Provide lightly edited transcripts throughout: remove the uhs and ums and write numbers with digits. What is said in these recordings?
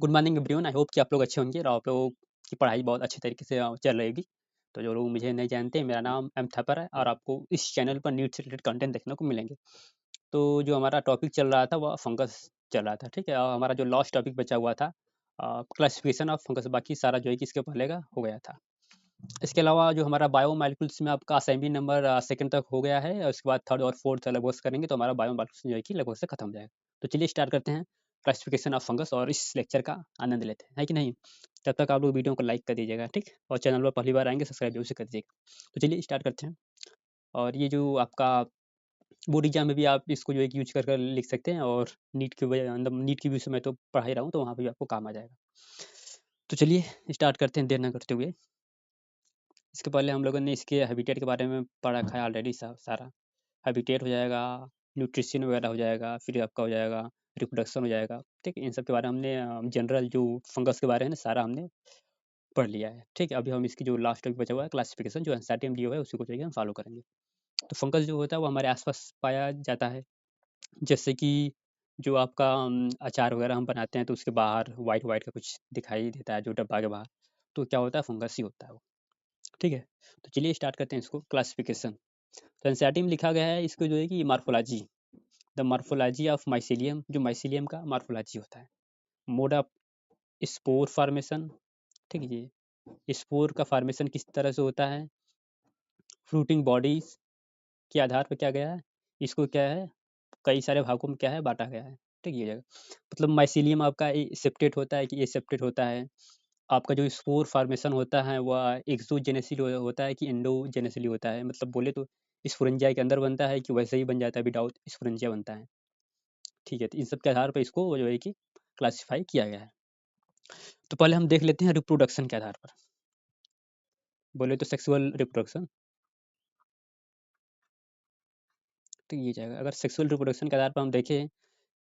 Good morning everyone. I hope कि आप लोग अच्छे होंगे और आप लोगों की पढ़ाई बहुत अच्छे तरीके से चल रही होगी। तो जो लोग मुझे नहीं जानते, मेरा नाम एम थापर है और आपको इस चैनल पर नीट से रिलेटेड कंटेंट देखने को मिलेंगे। तो जो हमारा टॉपिक चल रहा था वह फंगस चल रहा था, ठीक है। और हमारा जो लास्ट टॉपिक बचा हुआ था क्लासिफिकेशन ऑफ फंगस, बाकी सारा जो है कि इसके पहले का हो गया था। इसके अलावा जो हमारा बायोमॉलिक्यूल्स में आपका असेंबली नंबर सेकंड तक हो गया है और उसके बाद थर्ड और फोर्थ लगभग करेंगे तो हमारा बायोमॉलिक्यूल्स जो है कि लगभग से खत्म हो जाएगा। तो चलिए स्टार्ट करते हैं क्लासिफिकेशन ऑफ फंगस और इस लेक्चर का आनंद लेते हैं, है कि नहीं। तब तक आप लोग वीडियो को लाइक कर दीजिएगा, ठीक। और चैनल पर पहली बार आएंगे सब्सक्राइब जरूर से कर दीजिएगा। तो चलिए स्टार्ट करते हैं। और ये जो आपका बोर्ड एग्जाम में भी आप इसको जो है यूज कर कर लिख सकते हैं और नीट की वजह मतलब नीट की भी समय तो पढ़ा ही रहा हूँ तो वहाँ पे भी आपको काम आ जाएगा। तो चलिए स्टार्ट करते हैं देर न करते हुए। इसके पहले हम लोगों ने इसके हैबिटेट के बारे में पढ़ा रखा है ऑलरेडी सारा। हैबिटेट हो जाएगा, न्यूट्रिशन वगैरह हो जाएगा, फिर आपका हो जाएगा रिप्रोडक्शन हो जाएगा, ठीक है। इन सब के बारे में हमने जनरल जो फंगस के बारे में सारा हमने पढ़ लिया है, ठीक है। अभी हम इसकी जो लास्ट टॉपिक बचा हुआ है क्लासिफिकेशन जो एनसीईआरटी में दिया हुआ है उसी को जो है हम फॉलो करेंगे। तो फंगस जो होता है वो हमारे आसपास पाया जाता है। जैसे कि जो आपका अचार वगैरह हम बनाते हैं तो उसके बाहर वाइट वाइट का कुछ दिखाई देता है जो डब्बा के बाहर, तो क्या होता है फंगस ही होता है वो, ठीक है। तो चलिए स्टार्ट करते हैं इसको क्लासिफिकेशन। तो एनसीईआरटी में लिखा गया है इसको जो है कि morphology, the morphology of mycelium, जो माइसीलियम का मार्फोलॉजी होता है। मोड ऑफ स्पोर फार्मेशन, ठीक है। ये स्पोर का फार्मेशन किस तरह से होता है, फ्रूटिंग बॉडीज के आधार पर क्या गया है, इसको क्या है कई सारे भागों में क्या है बांटा गया है, ठीक है। ये जगह मतलब माइसीलियम आपका सेप्टेट होता है कि ये सेप्टेट होता है। आपका जो स्पोर फार्मेशन होता है वह एक्सोजेनेसिली होता है कि एंडोजेनेसिली होता है, मतलब बोले तो स्पोरेंजिया के अंदर बनता है कि वैसे ही बन जाता है विदाउट स्पोरेंजिया बनता है, ठीक है। तो इन सब के आधार पर इसको जो है कि क्लासिफाई किया गया है। तो पहले हम देख लेते हैं रिप्रोडक्शन के आधार पर। बोले तो सेक्सुअल रिप्रोडक्शन, तो ये जाएगा। अगर सेक्सुअल रिप्रोडक्शन के आधार पर हम देखें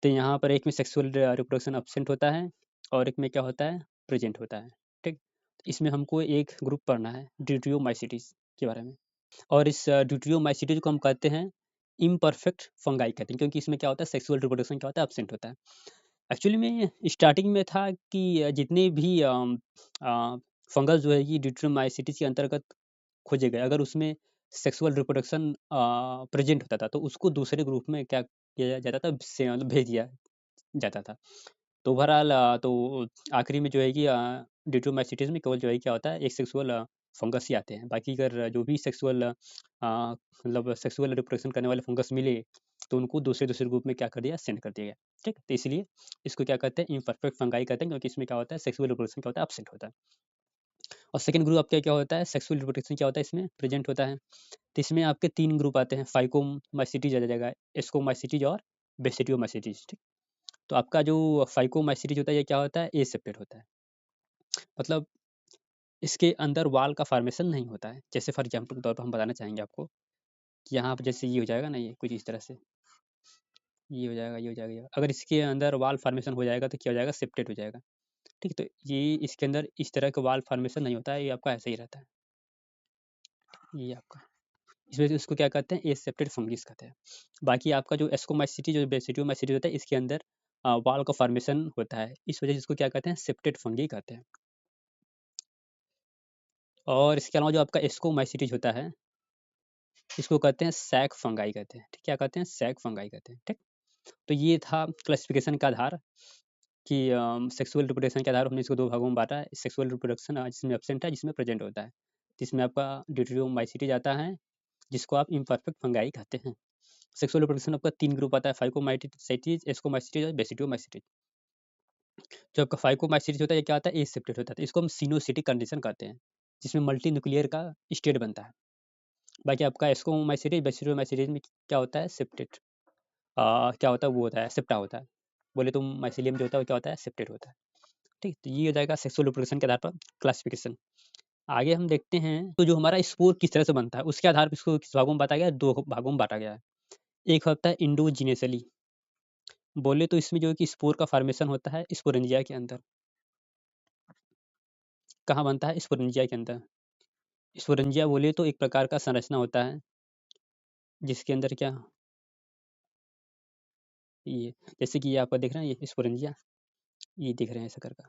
तो यहाँ पर एक में सेक्सुअल रिप्रोडक्शन एब्सेंट होता है और एक में क्या होता है प्रेजेंट होता है, ठीक। इसमें हमको एक ग्रुप पढ़ना है ड्यूटियोमाइसीटीज के बारे में। और इस ड्यूटियोमाइसीटीज को हम कहते हैं इम्परफेक्ट फंगाई कहते हैं, क्योंकि इसमें क्या होता है सेक्सुअल रिप्रोडक्शन क्या होता है एब्सेंट होता है। एक्चुअली में स्टार्टिंग में था कि जितने भी फंगस जो है कि ड्यूटियोमाइसीटीज के अंतर्गत खोजे गए, अगर उसमें सेक्सुअल रिप्रोडक्शन प्रेजेंट होता था तो उसको दूसरे ग्रुप में क्या किया जाता था, मतलब भेज दिया जाता था। तो ओवरऑल तो आखिरी में जो है कि ड्यूटियोमाइसीटीज में केवल जो है क्या होता है एक सेक्सुअल फंगस ही आते हैं। बाकी अगर जो भी सेक्सुअल मतलब सेक्सुअल रिप्रोडक्शन करने वाले फंगस मिले तो उनको दूसरे दूसरे ग्रुप में क्या कर दिया सेंड कर दिया गया, ठीक। तो इसलिए इसको क्या कहते हैं इम्परफेक्ट फंगाई कहते हैं, क्योंकि इसमें क्या होता है सेक्सुअल रिप्रोडक्शन क्या होता है एब्सेंट होता है। और सेकंड ग्रुप आपका क्या होता है सेक्सुअल रिप्रोडक्शन क्या होता है इसमें प्रेजेंट होता है। तो इसमें आपके 3 ग्रुप आते हैं, फाइकोमाइसीटीज आ जाएगा, एस्कोमाइसीटीज और बेसिडियोमाइसीटीज, ठीक। तो आपका जो फाइकोमाइसीटीज होता है ये क्या होता है एसेप्टेड होता है, मतलब इसके अंदर वाल का फॉर्मेशन नहीं होता है। जैसे फॉर एग्जांपल के तौर पर हम बताना चाहेंगे आपको कि यहाँ पर जैसे ये हो जाएगा ना, ये कुछ इस तरह से ये हो जाएगा, ये हो जाएगा, ये। अगर इसके अंदर वाल फॉर्मेशन हो जाएगा तो क्या हो जाएगा सेप्टेड हो जाएगा, ठीक। तो ये इसके अंदर इस तरह का वाल फॉर्मेशन नहीं होता है, ये आपका ऐसे ही रहता है, ये आपका इस वजह से इसको क्या कहते हैं एसेप्टेड फंगिस कहते हैं। बाकी आपका जो एस्कोमाइसीटी जो बेसिडियोमाइसीटी होता है इसके अंदर वाल का फॉर्मेशन होता है, इस वजह से इसको क्या कहते हैं सेप्टेड फंगी कहते हैं। और इसके अलावा जो आपका एस्कोमाइसीटीज होता है इसको कहते हैं सैक फंगाई कहते हैं, ठीक। क्या कहते हैं सैक फंगाई कहते हैं, ठीक। तो ये था क्लासिफिकेशन का आधार कि सेक्सुअल रिप्रोडक्शन के आधार पर हमने इसको 2 भागों में बांटा है। सेक्सुअल रिप्रोडक्शन जिसमें एब्सेंट है, जिसमें प्रेजेंट होता है। जिसमें आपका ड्यूटेरियोमाइसीटीज आता है जिसको आप इम्परफेक्ट फंगाई कहते हैं। सेक्सुअल रिप्रोडक्शन आपका 3 ग्रुप आता है, फाइकोमाइसीटीज, एस्कोमाइसीटीज और बेसिडियोमाइसीटीज। जो आपका फाइकोमाइसीटीज होता है ये क्या होता है एसेप्टेड होता है, इसको हम सिनोसिटिक कंडीशन कहते हैं जिसमें मल्टी न्यूक्लियर का स्टेट बनता है। बाकी आपका एस्कोमाइसीटीज बेसिडियोमाइसीटीज में क्या होता है सेप्टेड, क्या होता है वो होता है सेप्टा होता है। बोले तो माइसीलियम जो होता है वो क्या होता है सेप्टेड होता है, ठीक। तो ये हो जाएगा सेक्सुअल रिप्रोडक्शन के आधार पर क्लासिफिकेशन। आगे हम देखते हैं तो जो हमारा स्पोर किस तरह से बनता है उसके आधार पर इसको किस भागों में बांटा गया है, 2 भागों में बांटा गया है। एक होता है इंडोजिनेसली, बोले तो इसमें जो है कि स्पोर का फॉर्मेशन होता है स्पोरेंजिया के अंदर। कहाँ बनता है स्पोरेंजिया के अंदर। स्पोरेंजिया बोले तो एक प्रकार का संरचना होता है जिसके अंदर क्या ये जैसे कि ये आपका देख रहे हैं ये स्पोरेंजिया, ये दिख रहे हैं ऐसा करके।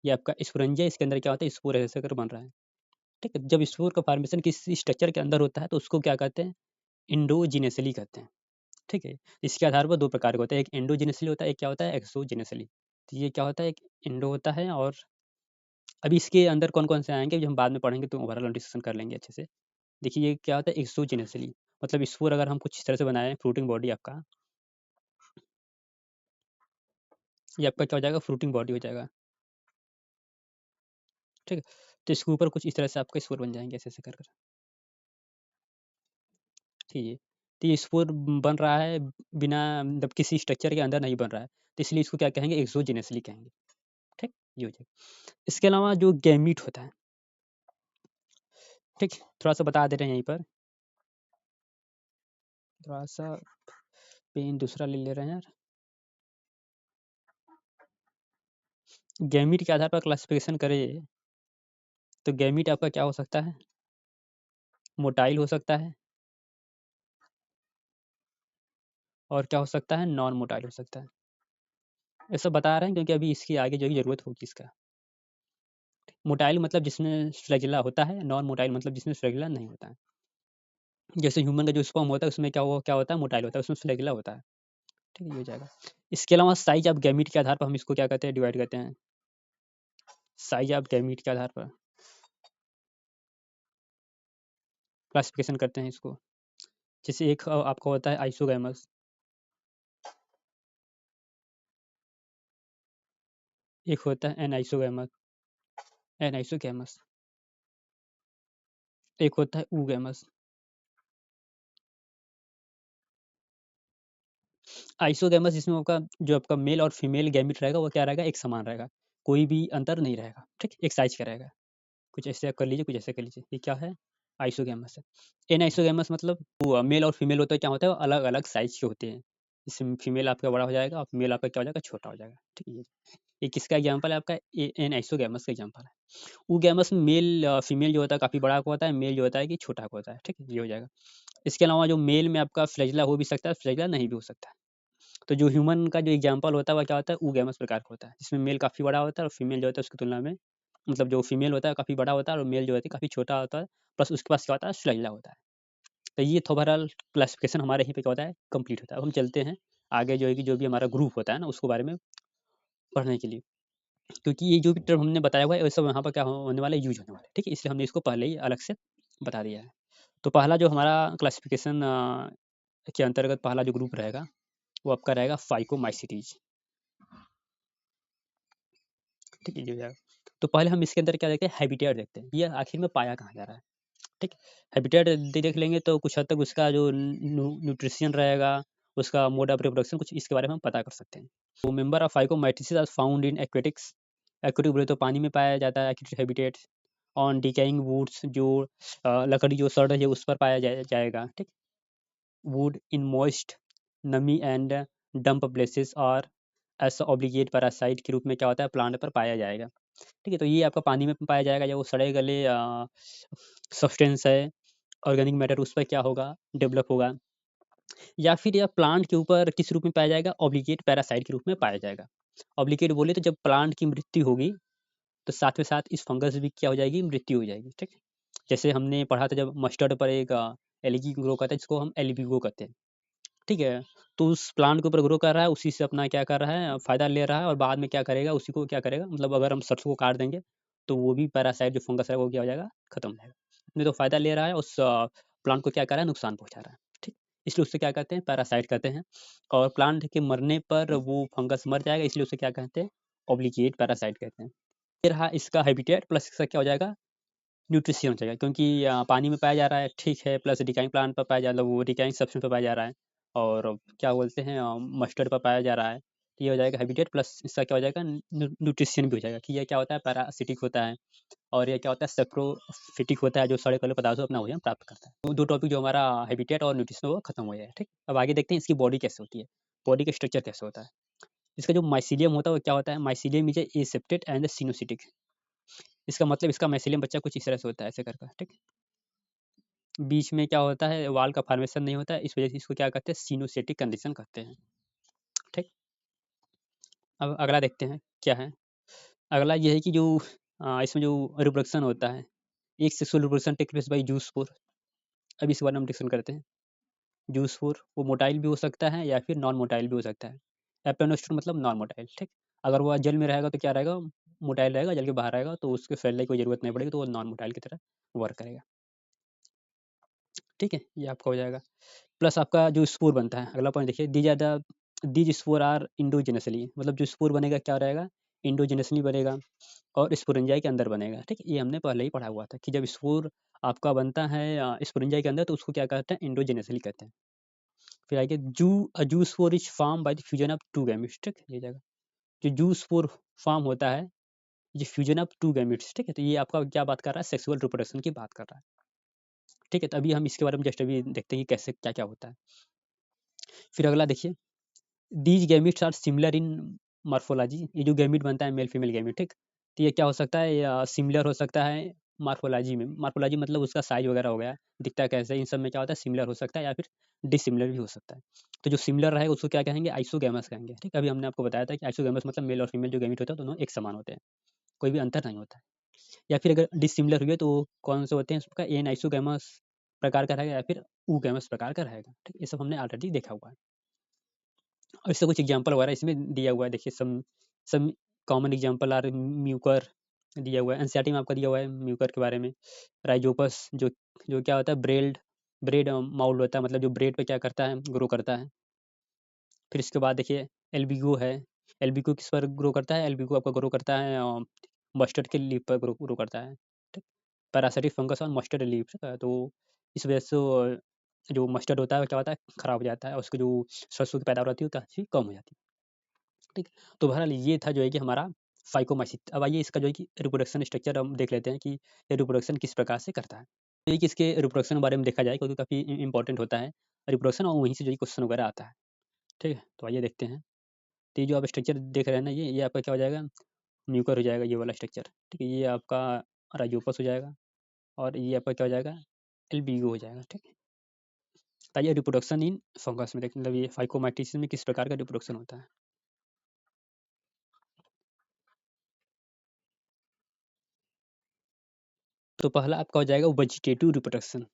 ये आपका स्पोरेंजिया, इसके अंदर क्या होता है, स्पोर ऐसा कर बन रहा है। ठीक है, जब स्पोर का फॉर्मेशन किसी स्ट्रक्चर के अंदर होता है तो उसको क्या कहते हैं, इंडोजिनेसली कहते हैं। ठीक है, इसके आधार पर दो प्रकार के होते हैं, एक एंडोजिनेसली होता है, एक क्या होता है, एक्सोजिनेसली। तो ये क्या होता है, एक इंडो होता है, और अभी इसके अंदर कौन कौन से आएंगे जो हम बाद में पढ़ेंगे तो ओवरऑल डिस्कशन कर लेंगे अच्छे से। देखिए ये क्या होता है, एक्सोजिनेसली, मतलब स्पोर अगर हम कुछ इस तरह से बनाए फ्रूटिंग बॉडी आपका, ये आपका क्या हो जाएगा, फ्रूटिंग बॉडी हो जाएगा। ठीक है, तो इसके ऊपर कुछ इस तरह से आपके स्पोर बन जाएंगे ऐसे ऐसे कर कर। ठीक है, तो ये स्पोर बन रहा है बिना, मतलब किसी स्ट्रक्चर के अंदर नहीं बन रहा है, तो इसलिए इसको क्या कहेंगे, एक्सोजिनेसली कहेंगे। ठीक, ये हो जाएगा। इसके अलावा जो गैमीट होता है, ठीक, थोड़ा सा बता दे रहे हैं यहीं पर, थोड़ा सा पेन दूसरा ले ले रहे हैं यार। गैमीट के आधार पर क्लासिफिकेशन करें तो गैमीट आपका क्या हो सकता है, मोटाइल हो सकता है, और क्या हो सकता है, नॉन मोटाइल हो सकता है। ये सब बता रहे हैं क्योंकि अभी इसकी आगे जो है ज़रूरत होगी इसका। मोटाइल मतलब जिसमें फ्लैजिला होता है, नॉन मोटाइल मतलब जिसमें फ्लैजिला नहीं होता है। जैसे ह्यूमन का जो स्पर्म होता है उसमें क्या होता है, मोटाइल होता है, उसमें फ्लैजिला होता है। ठीक है, ये हो जाएगा। इसके अलावा साइज ऑफ गैमीट के आधार पर हम इसको क्या कहते हैं, डिवाइड करते हैं, साइज ऑफ गैमीट के आधार पर क्लासिफिकेशन करते हैं इसको। जैसे एक आपका होता है आइसोगैमस, एक होता है एनाइसोगैमस, एनाइसोगैमस, एक होता है ऊगैमस। आइसोगैमस जिसमें आपका जो आपका मेल और फीमेल गैमीट रहेगा वो क्या रहेगा, एक समान रहेगा, कोई भी अंतर नहीं रहेगा। ठीक, एक साइज का रहेगा। कुछ ऐसे कर लीजिए, कुछ ऐसे कर लीजिए, ये क्या है, आइसोगैमस है। एन आइसोगैमस मतलब वो मेल और फीमेल होता है, क्या होता है, वो अलग अलग साइज के होते हैं। इसमें फीमेल आपका बड़ा हो जाएगा और मेल आपका क्या हो जाएगा, छोटा हो जाएगा। ठीक है, ये किसका एग्जाम्पल है, आपका एन आइसोगैमस का एग्जाम्पल है। ऊगैमस में मेल फीमेल जो होता है काफ़ी बड़ा को होता है, मेल जो होता है कि छोटा को होता है। ठीक है, ये हो जाएगा। इसके अलावा जो मेल में आपका फ्लैजिला हो भी सकता है, फ्लैजिला नहीं भी हो सकता है। तो जो ह्यूमन का जो एग्जाम्पल होता है वह क्या होता है, ऊगैमस प्रकार का होता है, जिसमें मेल काफ़ी बड़ा होता है और फीमेल जो होता है उसकी तुलना में, मतलब जो फीमेल होता है काफ़ी बड़ा होता है और मेल जो होता है काफ़ी छोटा होता है, प्लस उसके पास क्या होता है, फ्लैजिला होता है। तो ये ओवरऑल क्लासिफिकेशन हमारे यहीं पे क्या होता है, कंप्लीट होता है। अब हम चलते हैं आगे, जो है कि जो भी हमारा ग्रुप होता है ना उसको बारे में पढ़ने के लिए, क्योंकि ये जो भी टर्म हमने बताया हुआ है वो सब यहाँ पर क्या होने वाला है, यूज होने वाला है। ठीक है, इसलिए हमने इसको पहले ही अलग से बता दिया है। तो पहला जो हमारा क्लासिफिकेशन के अंतर्गत पहला जो ग्रुप रहेगा वो आपका रहेगा फाइकोमाइसीटीज। ठीक है, ये हो जाएगा। तो पहले हम इसके अंदर क्या देखते हैं, हैबिटेट देखते हैं, ये आखिर में पाया कहाँ जा रहा है। ठीक, हैबिटेट देख लेंगे तो कुछ हद तक उसका जो न्यूट्रिशन रहेगा, उसका मोड ऑफ रिप्रोडक्शन, कुछ इसके बारे में हम पता कर सकते हैं। तो member of phycomycetes are found in aquatics, aquatic बोले तो पानी में पाया जाता है aquatic habitat. On decaying woods, जो लकड़ी जो सड़ रही है उस पर पाया जाएगा। ठीक, वुड इन मॉइस्ट, नमी एंड डंप प्लेसेस, और एस ऑब्लिगेट पैरासाइट के रूप में क्या होता है, प्लांट पर पाया जाएगा। ठीक है, तो ये आपका पानी में पाया जाएगा, या वो सड़े गले सब्सटेंस है, ऑर्गेनिक मैटर उस पर क्या होगा, डेवलप होगा, या फिर यह प्लांट के ऊपर किस रूप में पाया जाएगा, ऑब्लिगेट पैरासाइट के रूप में पाया जाएगा। ऑब्लिगेट बोले तो जब प्लांट की मृत्यु होगी तो साथ में साथ इस फंगस भी क्या हो जाएगी, मृत्यु हो जाएगी। ठीक है, जैसे हमने पढ़ा था जब मस्टर्ड पर एक एलगी ग्रो करता है जिसको हम एल्बिगो कहते हैं। ठीक है, तो उस प्लांट के ऊपर ग्रो कर रहा है, उसी से अपना क्या कर रहा है, फ़ायदा ले रहा है, और बाद में क्या करेगा, उसी को क्या करेगा, मतलब अगर हम सरसों को काट देंगे तो वो भी पैरासाइट जो फंगस है वो क्या हो जाएगा, खत्म हो जाएगा। अपने तो फ़ायदा ले रहा है, उस प्लांट को क्या कर रहा है, नुकसान पहुँचा रहा है। ठीक, इसलिए उससे क्या कहते हैं, पैरासाइट कहते हैं। और प्लांट के मरने पर वो फंगस मर जाएगा, इसलिए उसे क्या कहते हैं, ऑब्लिगेट पैरासाइट कहते हैं। ये रहा इसका हैबिटेट, प्लस इसका क्या हो जाएगा, न्यूट्रिशन हो जाएगा, क्योंकि पानी में पाया जा रहा है। ठीक है, प्लस डिकाइंग प्लांट पर पाया जा रहा है, वो डिकाइंग सब्सटेंस पर पाया जा रहा है, और क्या बोलते हैं, मस्टर्ड पर पाया जा रहा है। तो ये हो जाएगा हैबिटेट, प्लस इसका क्या हो जाएगा, न्यूट्रिशन भी हो जाएगा, कि ये क्या होता है, पैरासिटिक होता है, और ये क्या होता है, सेप्रोफिटिक होता है, जो सड़े गले पदार्थों अपना भोजन प्राप्त करता है। तो दो टॉपिक जो हमारा हैबिटेट और न्यूट्रिशन वो खत्म हो जाएगा। ठीक, अब आगे देखते हैं इसकी बॉडी कैसे होती है, बॉडी का स्ट्रक्चर कैसे होता है। इसका जो माइसीलियम होता है वो क्या होता है, माइसीलियम इज एसेप्टेड एंड सिनोसिटिक। इसका मतलब इसका माइसीलियम बच्चा कुछ इस तरह से होता है, ऐसे करके। ठीक, बीच में क्या होता है, वाल का फॉर्मेशन नहीं होता है, इस वजह से इसको क्या कहते हैं, सिनोसेटिक कंडीशन कहते हैं। ठीक, अब अगला देखते हैं क्या है। अगला ये है कि जो इसमें जो रिप्रोडक्शन होता है, asexual reproduction take place by zoospore. अब इस बारे में हम डिस्कशन करते हैं। ज़ूस्पोर वो मोटाइल भी हो सकता है या फिर नॉन मोटाइल भी हो सकता है। एप्टोनोस्टर मतलब नॉन मोटाइल, ठीक? अगर वो जल में रहेगा तो क्या रहेगा? मोटाइल रहेगा, जल के बाहर रहेगा तो उसके फैलने की कोई ज़रूरत नहीं पड़ेगी, तो वो नॉन मोटाइल की तरह वर्क करेगा। ठीक है? ये आपका हो जाएगा। प्लस आपका जो स्पोर बनता है, अगला पॉइंट देखिए, दीज स्पोर आर इंडोजेनसली, मतलब जो स्पोर बनेगा क्या रहेगा? इंडोजेनसली बनेगा और स्पोरेंजाई के अंदर बनेगा। ठीक है? ये हमने पहले ही पढ़ा हुआ था कि जब स्पोर आपका बनता है स्पोरेंजाई के अंदर, तो उसको क्या कहते हैं? इंडोजेनसली कहते हैं। फिर आगे जू spore is form by the fusion of two gametes. ठीक है? ये जाएगा। जो जू स्पोर फॉर्म होता है, ये फ्यूजन ऑफ टू गैमेट्स। ठीक है? तो ये आपका क्या बात कर रहा है? सेक्सुअल रिप्रोडक्शन की बात कर रहा है। ठीक है? तो अभी हम इसके बारे में जस्ट अभी देखते हैं कि कैसे क्या-क्या होता है। फिर अगला देखिए, these gametes are similar in morphology. ये जो गैमीट बनता है मेल फीमेल गैमीट, ठीक? तो ये क्या हो सकता है? या सिमिलर हो सकता है मॉर्फोलॉजी में। मॉर्फोलॉजी मतलब उसका साइज वगैरह हो गया, दिखता है कैसे, इन सब में क्या होता है? सिमिलर हो सकता है या फिर डिसिमिलर भी हो सकता है। तो जो सिमिलर रहेगा उसको क्या कहेंगे? आइसोगैमस कहेंगे। ठीक? अभी हमने आपको बताया था कि आइसोगैमस मतलब मेल और फीमेल जो गैमीट होता है दोनों एक समान होते हैं, कोई भी अंतर नहीं होता है। या फिर अगर डिसिमिलर हुए तो कौन से होते हैं? उसका एन आइसोगैमस प्रकार का रहेगा या फिर ऊगैमस प्रकार का रहेगा। ठीक? ये सब हमने ऑलरेडी देखा हुआ है। और इससे कुछ एग्जांपल वगैरह इसमें दिया हुआ है। देखिए, some some common example are Mucor दिया हुआ है। एनसीईआरटी में आपका दिया हुआ है म्यूकर के बारे में। राइजोपस जो जो क्या होता है? ब्रेड माउल्ड होता है, मतलब जो ब्रेड पे क्या करता है? ग्रो करता है। फिर इसके बाद देखिए, एल्बिगो है। एल्बिगो किस पर ग्रो करता है? एल्बिगो आपका ग्रो करता है मस्टर्ड के लीफ पर ग्रो करता है। ठीक? Parasitic fungus on mustard leaves. तो इस वजह से जो मस्टर्ड होता है वो क्या होता है? खराब हो जाता है, और उसकी जो सरसों की पैदावार होती है वो काफ़ी कम हो जाती है। ठीक। तो बहरहाल ये था जो है कि हमारा फाइकोमाइसीट। अब आइए इसका जो है कि रिप्रोडक्शन स्ट्रक्चर हम देख लेते हैं कि ये रिप्रोडक्शन किस प्रकार से करता है। तो ये कि इसके रिप्रोडक्शन के बारे में देखा जाए, क्योंकि काफ़ी इंपॉर्टेंट होता है रिप्रोडक्शन, और वहीं से जो है क्वेश्चन वगैरह आता है। ठीक है? तो आइए देखते हैं। तो ये जो आप स्ट्रक्चर देख रहे हैं ना, ये आपका क्या हो जाएगा? म्यूकर हो जाएगा, ये वाला स्ट्रक्चर। ठीक है? ये आपका राइजोपस हो जाएगा, और ये आपका क्या हो जाएगा? एल्बिगो हो जाएगा। ठीक है? तो आइए रिप्रोडक्शन इन फंगस में देखें, मतलब ये फाइकोमाइटिस में किस प्रकार का रिप्रोडक्शन होता है। तो पहला आपका हो जाएगा वेजिटेटिव रिप्रोडक्शन।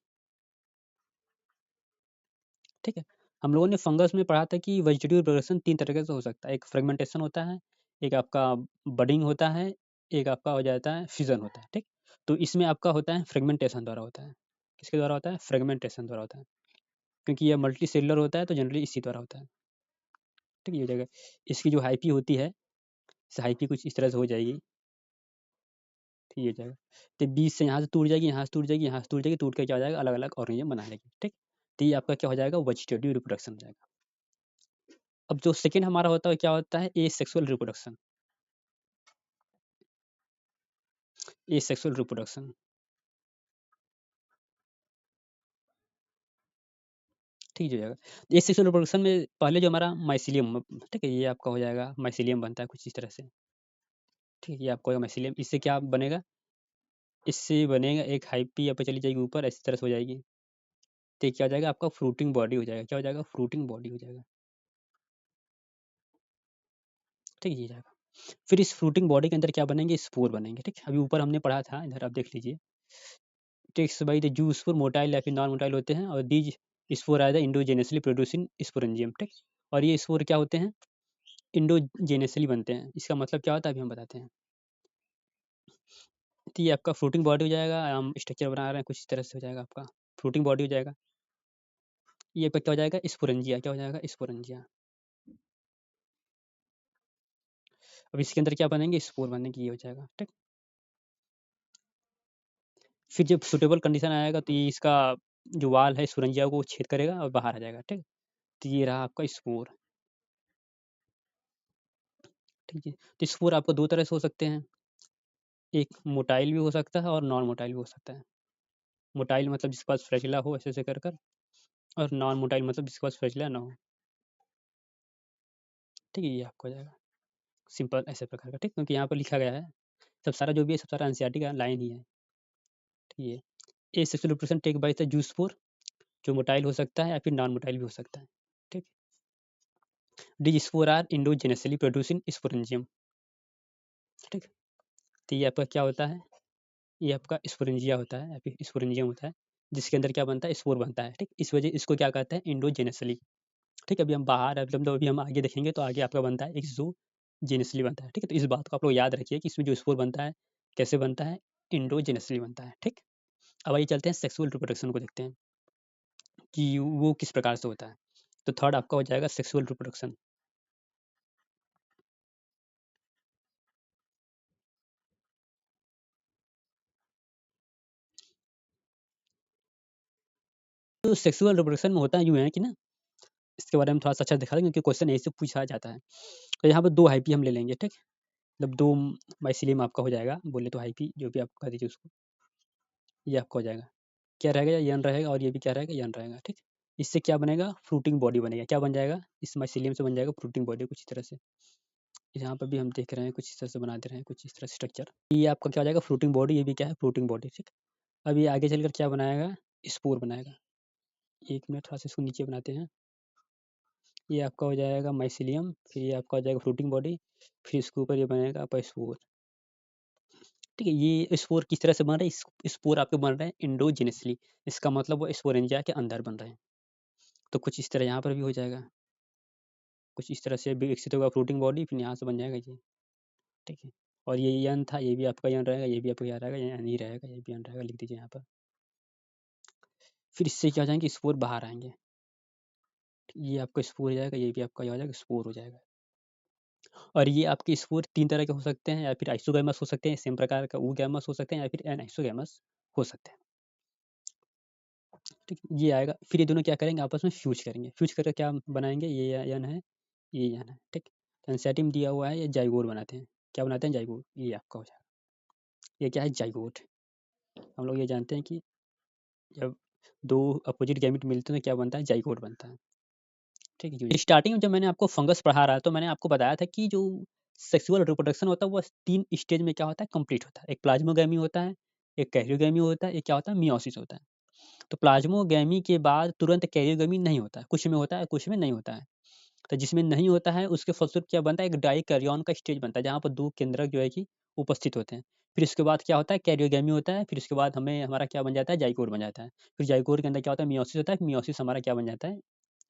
ठीक है? हम लोगों ने फंगस में पढ़ा था कि वेजिटेटिव रिप्रोडक्शन 3 तरीके से हो सकता है। एक फ्रेगमेंटेशन होता है, एक आपका बडिंग होता है, एक आपका हो जाता है फिज़न होता है। ठीक? तो इसमें आपका होता है फ्रेगमेंटेशन द्वारा होता है। किसके द्वारा होता है? फ्रेगमेंटेशन द्वारा होता है। क्योंकि ये मल्टीसेलुलर होता है तो जनरली इसी द्वारा होता है। ठीक है? ये हो जाएगा। इसकी जो हाइपी होती है, हाइपी कुछ इस तरह से हो जाएगी। ठीक, ये हो जाएगा। तो बीच से यहाँ से टूट जाएगी, यहाँ से टूट जाएगी, यहाँ से टूट जाएगी, टूट के क्या हो जाएगा? अलग-अलग ऑर्गेनिज़्म बना लेगी। ठीक? तो ये आपका क्या हो जाएगा? वेजिटेटिव रिप्रोडक्शन हो जाएगा। अब जो सेकंड हमारा होता है, क्या होता है? Asexual reproduction. एसेक्सुअल रिप्रोडक्शन, ठीक हो जाएगा। एसेक्सुअल रिप्रोडक्शन में पहले जो हमारा माइसिलियम, ठीक है? ये आपका हो जाएगा, माइसिलियम बनता है कुछ इस तरह से। ठीक है? ये आपका माइसिलियम, इससे क्या बनेगा? इससे बनेगा एक हाइपी यहाँ पे चली जाएगी ऊपर, इस तरह से हो जाएगी। तो ये क्या हो जाएगा? आपका फ्रूटिंग बॉडी हो जाएगा। क्या हो जाएगा? फ्रूटिंग बॉडी हो जाएगा। ठीक है? ये जाएगा। फिर इस फ्रूटिंग बॉडी के अंदर क्या बनेंगे? स्पोर बनेंगे। ठीक है? अभी ऊपर हमने पढ़ा था, इधर आप देख लीजिए। Text by the zoospore motile या फिर नॉन मोटाइल होते हैं, और these spore are the endogenously producing sporangium. ठीक? और ये स्पोर क्या होते हैं? इंडोजेनेसली बनते हैं। इसका मतलब क्या होता है? अभी हम बताते हैं। तो ये आपका फ्लोटिंग बॉडी हो जाएगा, हम स्ट्रक्चर बना रहे हैं कुछ इस तरह से हो जाएगा आपका, फ्लोटिंग बॉडी हो जाएगा। ये आपका क्या हो जाएगा? स्पोरेंजिया। क्या हो जाएगा? स्पोरेंजिया। अब इसके अंदर क्या बनेंगे? स्पोर बनेंगे, ये हो जाएगा। ठीक? फिर जब सूटेबल कंडीशन आएगा तो ये इसका जो वाल है स्पोरेंजिया को छेद करेगा और बाहर आ जाएगा। ठीक? तो ये रहा आपका स्पोर। ठीक है? तो स्पोर आपको 2 तरह से हो सकते हैं, एक मोटाइल भी हो सकता है और नॉन मोटाइल भी हो सकता है। मोटाइल मतलब जिसके पास फ्लैजिला हो ऐसे-ऐसे कर, और नॉन मोटाइल मतलब जिसके पास फ्लैजिला ना हो। ठीक है? ये आपका हो जाएगा सिंपल ऐसे प्रकार का। ठीक? क्योंकि यहाँ पर लिखा गया है, सब सारा जो भी है सब सारा एनसीईआरटी का लाइन ही है। ठीक है? Asexual reproduction take by the zoospore, जो मोटाइल हो सकता है या फिर नॉन मोटाइल भी हो सकता है। ठीक? These spore are endogenously produced in sporangium. ठीक, तो ये आपका क्या होता है, ये आपका स्पोरेंजिया होता है या फिर स्पोरेंजियम होता है, जिसके अंदर क्या बनता है, स्पोर बनता है। ठीक, इस वजह इसको क्या कहते हैं, इंडोजेनसली। ठीक, अभी हम बाहर मतलब अभी हम आगे देखेंगे तो आगे आपका बनता है एक्सोजेनसली बनता है। ठीक है, तो इस बात को आप लोग याद रखिए कि इसमें जो स्पोर बनता है कैसे बनता है, इंडोजेनसली बनता है। ठीक, अब आइए चलते हैं सेक्सुअल रिप्रोडक्शन को देखते हैं कि वो किस प्रकार से होता है। तो थर्ड आपका हो जाएगा सेक्सुअल रिप्रोडक्शन। तो सेक्सुअल रिप्रोडक्शन में होता यूँ है कि ना, इसके बारे में थोड़ा सा अच्छा दिखा दें क्योंकि क्वेश्चन यहीं से पूछा जाता है। तो यहाँ पर 2 हाइपी हम ले लेंगे। ठीक, मतलब 2 माइसिलियम आपका हो जाएगा, बोले तो हाइपी जो भी आप कह दीजिए उसको, ये आपका हो जाएगा। क्या रहेगा, यन रहेगा और ये भी क्या रहेगा, यन रहेगा। ठीक, इससे क्या बनेगा, फ्रूटिंग बॉडी बनेगा। क्या बन जाएगा, इस माइसिलियम से बन जाएगा फ्रूटिंग बॉडी कुछ इस तरह से। यहाँ पर भी हम देख रहे हैं कुछ इस तरह से बना दे रहे हैं, कुछ इस तरह स्ट्रक्चर। ये आपका क्या हो जाएगा, फ्रूटिंग बॉडी, ये भी क्या है, फ्रूटिंग बॉडी। ठीक, अब ये आगे चलकर क्या बनाएगा, स्पोर बनाएगा। 1 मिनट थोड़ा सा इसको नीचे बनाते हैं। ये आपका हो जाएगा माइसिलियम, फिर ये आपका हो जाएगा फ्रूटिंग बॉडी, फिर इसके ऊपर ये बनेगा आपका स्पोर। ठीक है, ये स्पोर किस तरह से बन रहे हैं, स्पोर आपके बन रहे हैं इंडोजिनसली। इसका मतलब वो स्पोरेंजिया के अंदर बन रहे हैं। तो कुछ इस तरह यहाँ पर भी हो जाएगा, कुछ इस तरह से विकसित होगा फ्रूटिंग बॉडी, फिर यहाँ से बन जाएगा ये। ठीक है, और ये यन था, ये भी आपका यन रहेगा, ये भी आपका क्या रहेगा, यन ही रहेगा, ये भी यन रहेगा, लिख दीजिए यहाँ पर। फिर इससे क्या हो जाएंगे, स्पोर बाहर आएंगे। ये आपका स्पोर हो जाएगा, ये भी आपका हो जाएगा, स्पोर हो जाएगा। और ये आपके स्पोर 3 तरह के हो सकते हैं, या फिर आइसोगैमस हो सकते हैं, सेम प्रकार का oogamous हो सकते हैं, या फिर एनाइसोगैमस हो सकते हैं। ठीक, ये आएगा, फिर ये दोनों क्या करेंगे, आपस में फ्यूज करेंगे। फ्यूज करके क्या बनाएंगे, ये यन है, ये यन है। ठीक, एंसेटिम दिया हुआ है, ये जाइगोट बनाते हैं। क्या बनाते हैं, जाइगोट, ये आपका हो जाएगा। ये क्या है, जाइगोट। हम लोग ये जानते हैं कि जब 2 अपोजिट गैमेट मिलते हैं तो क्या बनता है, जाइगोट बनता है। ठीक है, स्टार्टिंग में जब मैंने आपको फंगस पढ़ा रहा तो मैंने आपको बताया था कि जो सेक्सुअल रिप्रोडक्शन होता है वो 3 स्टेज में क्या होता है, कंप्लीट होता है। एक प्लाज्मोगैमी होता है, एक कैरियोगैमी होता है, एक क्या होता है, मियोसिस होता है। तो प्लाज्मोगैमी के बाद तुरंत कैरियोगैमी नहीं होता है, कुछ में होता है, कुछ में नहीं होता है। तो जिसमें नहीं होता है उसके फलस्वरूप क्या बनता है, एक डाइकैरियोन का स्टेज बनता है जहाँ पर 2 केंद्रक जो है कि उपस्थित होते हैं। फिर उसके बाद क्या होता है, कैरियोगैमी होता है। फिर उसके बाद हमें हमारा क्या बन जाता है, जाइगोट बन जाता है। फिर जाइगोट के अंदर क्या होता है, मियोसिस होता है। मियोसिस हमारा क्या बन जाता है,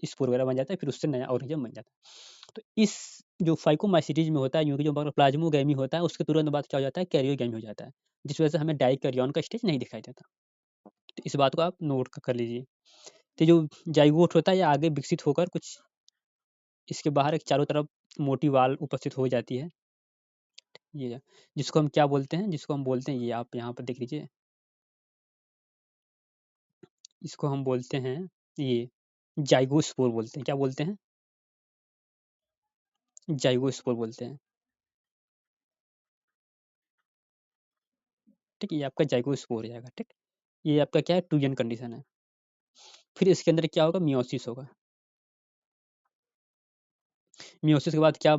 स्पोर वगैरह बन जाता है। फिर उससे नया ऑर्गेनिज्म बन जाता है। तो इस जो फाइकोमाइसीटीज में होता है, यूं कि जो प्लाज्मोगैमी होता है उसके तुरंत बाद क्या हो जाता है, कैरियोगैमी हो जाता है, जिस वजह से हमें डाइकैरियोन का स्टेज नहीं दिखाई देता। तो इस बात को आप नोट कर लीजिए। तो जो जाइगोट होता है ये आगे विकसित होकर कुछ इसके बाहर एक चारों तरफ मोटी वाल उपस्थित हो जाती है। ये जिसको हम क्या बोलते हैं, जिसको हम बोलते हैं, ये आप यहाँ पर देख लीजिए, इसको हम बोलते हैं ये जाइगोस्पोर बोलते हैं। क्या बोलते हैं, जाइगोस्पोर बोलते हैं। ठीक है, ये आपका जाइगोस्पोर हो जाएगा। ठीक, ये आपका क्या है, टूजन कंडीशन है। फिर इसके अंदर क्या होगा, मियोसिस होगा। मियोसिस के बाद क्या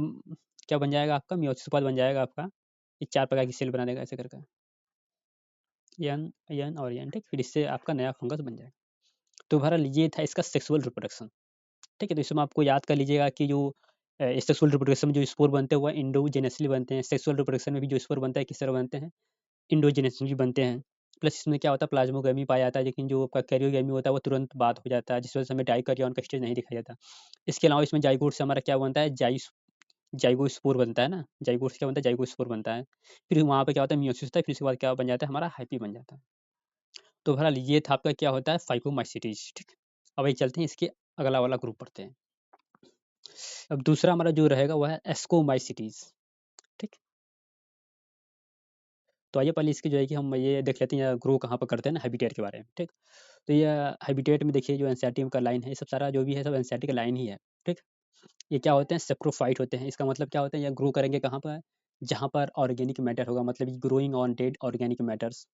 क्या बन जाएगा आपका, मियोसिस के बाद बन जाएगा आपका ये 4 प्रकार की सेल बना देगा ऐसे करके, यन यन और यन। ठीक, फिर इससे आपका नया फंगस बन जाएगा। तो बहरहाल ये था इसका सेक्सुअल रिप्रोडक्शन। ठीक है, तो इसमें आपको याद कर लीजिएगा कि जो सेक्सुअल रिप्रोडक्शन में जो स्पोर बनते हैं वो इंडोजेनसली बनते हैं। सेक्सुअल रिप्रोडक्शन में भी जो स्पोर बनता है किस तरह बनते हैं, इंडोजेनसली बनते हैं। प्लस इसमें क्या होता है, प्लाज्मोगैमी पाया जाता है, लेकिन जो आपका कैरियोगैमी होता है वो तुरंत बाद हो जाता है, जिस वजह से हमें डाइकैरियोन का स्टेज नहीं दिखाया जाता। इसके अलावा इसमें जाइगोट से हमारा क्या बनता है, जाइगोस्पोर बनता है ना, जाइगोट से क्या बनता है, जाइगोस्पोर बनता है। फिर वहाँ पे क्या होता है, मियोसिस होता है। फिर उसके बाद क्या बन जाता है, हमारा हाइपी बन जाता है। तो बहरहाल ये था आपका क्या होता है, फाइकोमाइसीटीज। ठीक, अब ये चलते हैं इसके अगला वाला ग्रुप पढ़ते हैं। अब दूसरा हमारा जो रहेगा वह है एस्कोमाइसिटीज। ठीक, तो आइए पहले इसकी जो है कि हम ये देख लेते हैं ग्रो कहाँ पर करते हैं ना, हैबिटेट के बारे में। ठीक, तो ये हैबिटेट में देखिए जो एंसेटियम का लाइन है, ये सब सारा जो भी है सब एंसेटिक लाइन ही है। ठीक, ये क्या होते हैं, सेप्रोफाइट होते हैं। इसका मतलब क्या होता है, ये ग्रो करेंगे कहाँ पर, जहाँ पर ऑर्गेनिक मैटर होगा, मतलब growing on dead organic matters.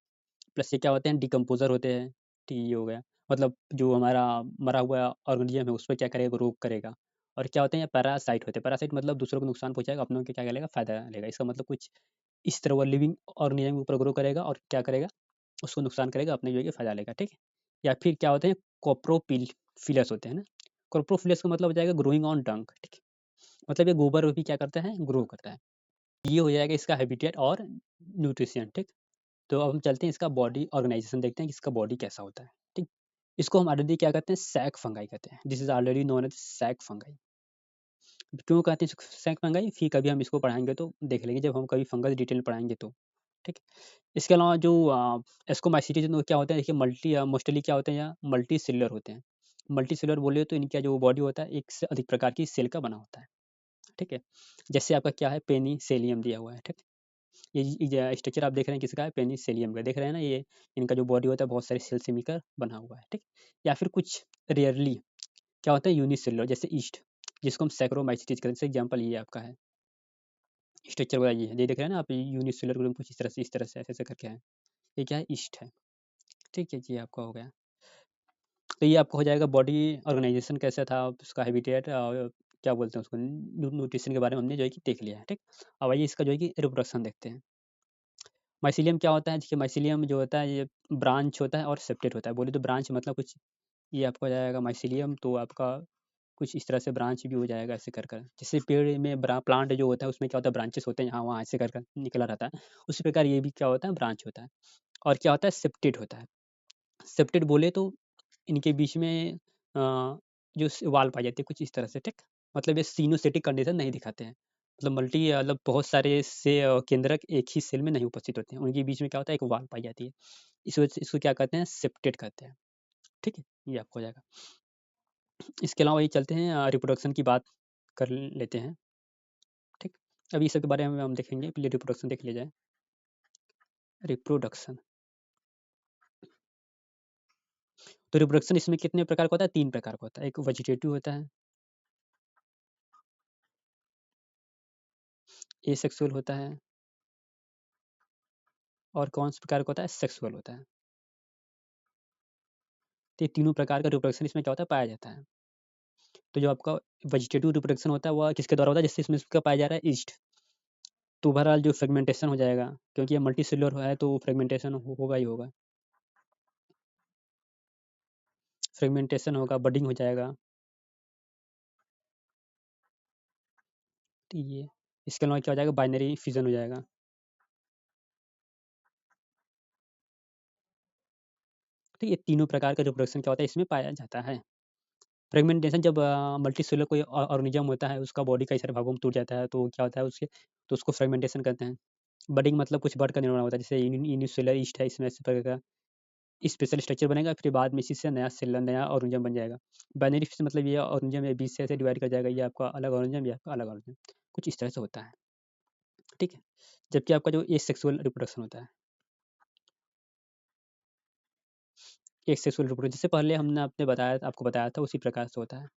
Plus ये क्या होते हैं, डिकम्पोजर होते हैं। ठीक, ये हो गया, मतलब जो हमारा मरा हुआ ऑर्गेनिज्म है उस पर क्या करेगा, रोक करेगा। और क्या होते हैं, ये पैरासाइट होते हैं। पैरासाइट मतलब दूसरों को नुकसान पहुंचाएगा, अपनों के क्या करेगा, फायदा लेगा। इसका मतलब कुछ इस तरह वो लिविंग ऑर्गेनिज्म के ऊपर ग्रो करेगा और क्या करेगा, उसको नुकसान करेगा, अपने जो है कि फायदा लेगा। ठीक है, या फिर क्या होते हैं, कोप्रोपिल फिलस होते हैं ना। कोप्रोफिलस का मतलब हो जाएगा ग्रोइंग ऑन डंक। ठीक है, मतलब ये गोबर भी क्या करता है, ग्रो करता है। ये हो जाएगा इसका हैबिटेट और न्यूट्रिशन, ठीक। तो अब हम चलते हैं इसका बॉडी ऑर्गेनाइजेशन देखते हैं कि इसका बॉडी कैसा होता है, ठीक। इसको हम ऑलरेडी क्या कहते हैं, सैक फंगाई कहते हैं। This is already known as sac fungi. क्यों कहते हैं सैक फंगाई, फिर कभी हम इसको पढ़ाएंगे तो देख लेंगे, जब हम कभी फंगस डिटेल में पढ़ाएंगे तो, ठीक। इसके अलावा जो एस्कोमाइसीटी जो क्या होता है, देखिए मल्टी मोस्टली क्या होते हैं, या मल्टी सेलुलर होते हैं। मल्टी सेलुलर बोले तो इनका जो बॉडी होता है एक से अधिक प्रकार की सेल का बना होता है, ठीक है। जैसे आपका क्या है, पेनिसेलियम दिया हुआ है, ठीक। ये स्ट्रक्चर आप देख रहे हैं किसका है, पेनिसेलियम का, देख रहे हैं ना ये। इनका जो बॉडी होता है बहुत सारे सेल से मिलकर बना हुआ है, ठीक। या फिर कुछ रेयरली क्या होता है, यूनिसेलुलर, जैसे ईस्ट, जिसको हम सैक्रोमाइसीटीज करते हैं। एग्जाम्पल ये आपका है स्ट्रक्चर वाला, ये देख रहे हैं ना आप, यूनिसेलुलर ग्रुप कुछ इस तरह से ऐसे करके है। ये क्या है, ईस्ट है, ठीक है। ये आपका हो गया। तो ये आपका हो जाएगा बॉडी ऑर्गेनाइजेशन कैसा था, उसका हैबिटेट और क्या बोलते हैं उसको, न्यूट्रिशन के बारे में हमने जो है कि देख लिया है, ठीक। अब आइए इसका जो है कि रिप्रोडक्शन देखते हैं। माइसीलियम क्या होता है, देखिए माइसीलियम जो होता है ये ब्रांच होता है और सेप्टेट होता है। बोले तो ब्रांच मतलब कुछ, ये आपका हो जाएगा माइसीलियम, तो आपका कुछ इस तरह से ब्रांच भी हो जाएगा ऐसे कर कर। जैसे पेड़ में प्लांट जो होता है उसमें क्या होता है, ब्रांचेस होते हैं यहाँ वहाँ ऐसे कर कर निकला रहता है। उसी प्रकार ये भी क्या होता है, ब्रांच होता है। और क्या होता है, सेप्टेट होता है। सेप्टेट बोले तो इनके बीच में जो वाल पाई जाती है कुछ इस तरह से, ठीक। मतलब ये सिनोसेटिक कंडीशन नहीं दिखाते हैं। मतलब मल्टी मतलब बहुत सारे से केंद्रक एक ही सेल में नहीं उपस्थित होते हैं, उनके बीच में क्या होता है, एक वाल पाई जाती है। इस वजह से इसको क्या कहते हैं, सेप्टेट कहते हैं, ठीक है। ये आपको हो जाएगा। इसके अलावा ये चलते हैं रिप्रोडक्शन की बात कर लेते हैं, ठीक। अभी इस सब के बारे में हम देखेंगे, पहले रिप्रोडक्शन देख लिया जाए। रिप्रोडक्शन, तो रिप्रोडक्शन इसमें कितने प्रकार का होता है, 3 प्रकार का होता है। एक वेजिटेटिव होता है, एसेक्सुअल होता है, और कौन से प्रकार का होता है, सेक्सुअल होता है। तो ये तीनों प्रकार का रिप्रोडक्शन इसमें क्या होता है, पाया जाता है। तो जो आपका वेजिटेटिव रिप्रोडक्शन होता है वह किसके द्वारा होता है, जैसे इसमें इसका पाया जा रहा है ईस्ट। तो ओवरऑल जो फ्रेगमेंटेशन हो जाएगा, क्योंकि ये मल्टी सेलुलर है तो फ्रेगमेंटेशन होगा ही होगा। फ्रेगमेंटेशन होगा, बडिंग हो जाएगा, तो ये इसके अलावा क्या हो जाएगा, बाइनरी फ्यूजन हो जाएगा। तो ये तीनों प्रकार का रिप्रोडक्शन क्या होता है इसमें पाया जाता है। फ्रेगमेंटेशन जब मल्टी सेलुलर कोई ऑर्गेनिज्म होता है, उसका बॉडी कई सारे भागों में टूट जाता है, तो क्या होता है उसके, तो उसको फ्रेगमेंटेशन कहते हैं। बडिंग मतलब कुछ बड का निर्माण होता है, जैसे यूनिसेलुलर ईस्ट है, इसमें इस प्रकार का स्पेशल स्ट्रक्चर बनेगा, फिर बाद में इसी से नया सेल नया ऑर्गेनिज्म बन जाएगा। बाइनरी फिश मतलब ये ऑर्गेनिज्म है, बीच से ऐसे डिवाइड कर जाएगा, ये आपका अलग ऑर्गेनिज्म, ये आपका अलग ऑर्गेनिज्म, कुछ इस तरह से होता है, ठीक है। जबकि आपका जो एसेक्सुअल रिप्रोडक्शन होता है, एसेक्सुअल रिप्रोडक्शन जैसे पहले हमने आपने बताया, आपको बताया था उसी प्रकार से होता है,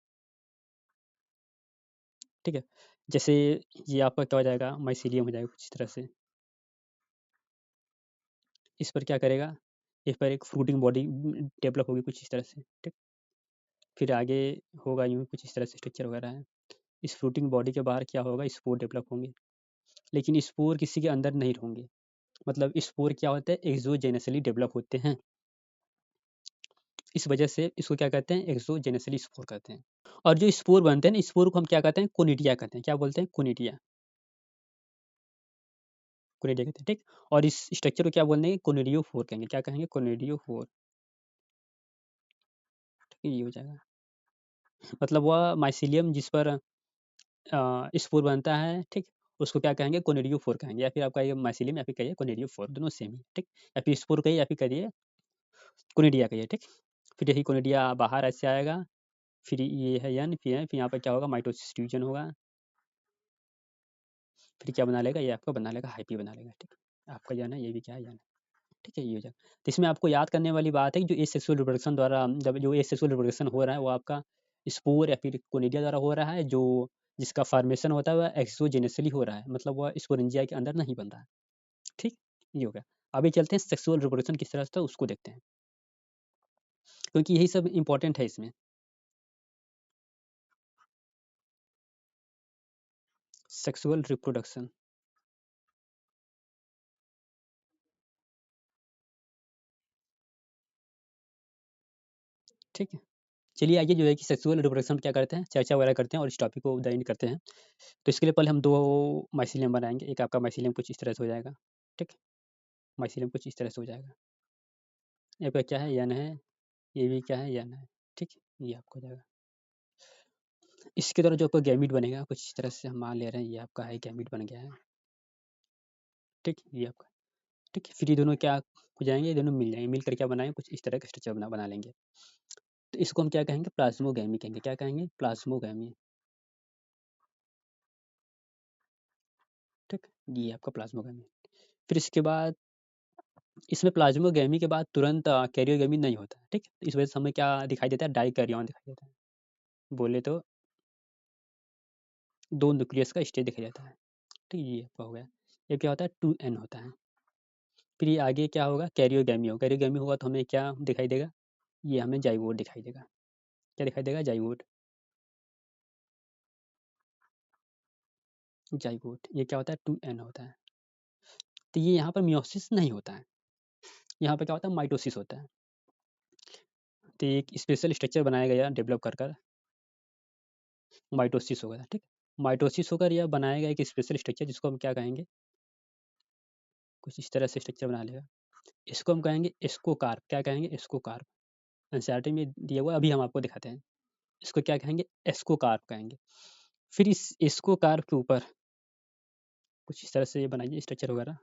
ठीक है। जैसे ये आपका क्या हो जाएगा, माइसीलियम हो जाएगा कुछ इस तरह से। इस पर क्या करेगा, इस पर एक फ्रूटिंग बॉडी डेवलप होगी कुछ इस तरह से, ठीक। फिर आगे होगा यूँ कुछ इस तरह से स्ट्रक्चर वगैरह है। इस फ्रूटिंग बॉडी के बाहर क्या होगा, स्पोर डेवलप होंगे, लेकिन स्पोर किसी के अंदर नहीं होंगे। मतलब स्पोर क्या होते हैं, एक्सोजेनेसली डेवलप होते हैं। इस वजह से इसको क्या कहते हैं, एक्सोजेनेसली स्पोर कहते हैं। और जो स्पोर बनते हैं ना, स्पोर को हम क्या कहते हैं, कोनिडिया कहते हैं। क्या बोलते हैं, कोनिडिया, कोनिडिया कहते हैं, ठीक। और इस स्ट्रक्चर को क्या बोलते हैं, कोनिडियोफोर कहेंगे। क्या कहेंगे, कोनिडियोफोर, ठीक है। ये हो जाएगा, मतलब वह माइसीलियम जिस पर स्पोर बनता है, ठीक। उसको क्या कहेंगे, कोनिडियोफोर कहेंगे, या फिर आपका ये माइसीलियम, या फिर कहिए कोनिडियोफोर, दोनों सेम ही, ठीक। या फिर स्पोर कहिए, या फिर कहिए कोनिडिया कहिए, ठीक। फिर यही कोनिडिया बाहर ऐसे आएगा, फिर ये है यन, फिर यहाँ पर क्या होगा, माइटोसिस डिवीजन होगा, फिर क्या बना लेगा, ये आपका बना लेगा हाइपी बना लेगा, ठीक। आपका यन है, ये भी क्या है, यन है, ठीक है। ये हो जाएगा। तो इसमें आपको याद करने वाली बात है कि जो एसेक्सुअल रिप्रोडक्शन द्वारा, जब जो एसेक्सुअल रिप्रोडक्शन हो रहा है वो आपका स्पोर या फिर कोनिडिया द्वारा हो रहा है, जो जिसका फॉर्मेशन होता है वह एक्सोजेनेसली हो रहा है, मतलब वह स्पोरेंजिया के अंदर नहीं बन रहा है, ठीक। ये हो गया। अभी चलते हैं सेक्सुअल रिप्रोडक्शन किस तरह से होता है उसको देखते हैं, क्योंकि यही सब इंपॉर्टेंट है इसमें। सेक्सुअल रिप्रोडक्शन, ठीक है। चलिए आइए जो है कि सेक्सुअल रिप्रोडक्शन क्या करते हैं, चर्चा वगैरह करते हैं और इस टॉपिक को डाइन करते हैं। तो इसके लिए पहले हम 2 माइसीलियम बनाएँगे। एक आपका माइसीलियम कुछ इस तरह से हो जाएगा, ठीक? माइसीलियम कुछ इस तरह से हो जाएगा। ये आपका क्या है, एन है, ये भी क्या है, एन है, ठीक? ये आपका हो जाएगा। इसके द्वारा जो आपका गैमीट बनेगा कुछ इस तरह से हम मान ले रहे हैं, ये आपका है गैमीट बन गया है, ठीक? ये आपका, ठीक? फिर ये दोनों क्या हो जाएँगे, ये दोनों मिल जाएँगे, मिलकर क्या बनाएँगे, कुछ इस तरह का स्ट्रक्चर बना लेंगे। तो इसको हम क्या कहेंगे, प्लाज़्मोगैमी कहेंगे। क्या कहेंगे? प्लाज़्मोगैमी, ठीक? ये आपका प्लाज़्मोगैमी। फिर इसके बाद इसमें प्लाज़्मोगैमी के बाद तुरंत कैरियोगैमी नहीं होता है, ठीक? इस वजह से हमें क्या दिखाई देता है, डाइकैरियोन दिखाई देता है। बोले तो 2 न्यूक्लियस का स्टेज दिखाई देता है, ठीक? ये आपका हो गया। ये क्या होता है, 2n होता है। फिर ये आगे क्या होगा, कैरियोगैमी होगा। कैरियोगैमी होगा तो हमें क्या दिखाई देगा, ये हमें ज़ाइगोट दिखाई देगा। क्या दिखाई देगा, ज़ाइगोट। ज़ाइगोट ये क्या होता है, 2n होता है। तो ये यहाँ पर मियोसिस नहीं होता है, यहाँ पे क्या होता है, माइटोसिस होता है। तो एक स्पेशल स्ट्रक्चर बनाया गया डेवलप कर कर, माइटोसिस होगा, ठीक? माइटोसिस होकर यह बनाया गया एक स्पेशल स्ट्रक्चर जिसको हम क्या कहेंगे, कुछ इस तरह से स्ट्रक्चर बना लेगा। इसको हम कहेंगे एस्कोकार्प। क्या कहेंगे, एस्कोकार्प। एनसीईआरटी में दिया हुआ है, अभी हम आपको दिखाते हैं। इसको क्या कहेंगे, एस्कोकार्प कहेंगे। फिर इस एस्कोकार्प के ऊपर कुछ इस तरह से ये बनाइए स्ट्रक्चर वगैरह,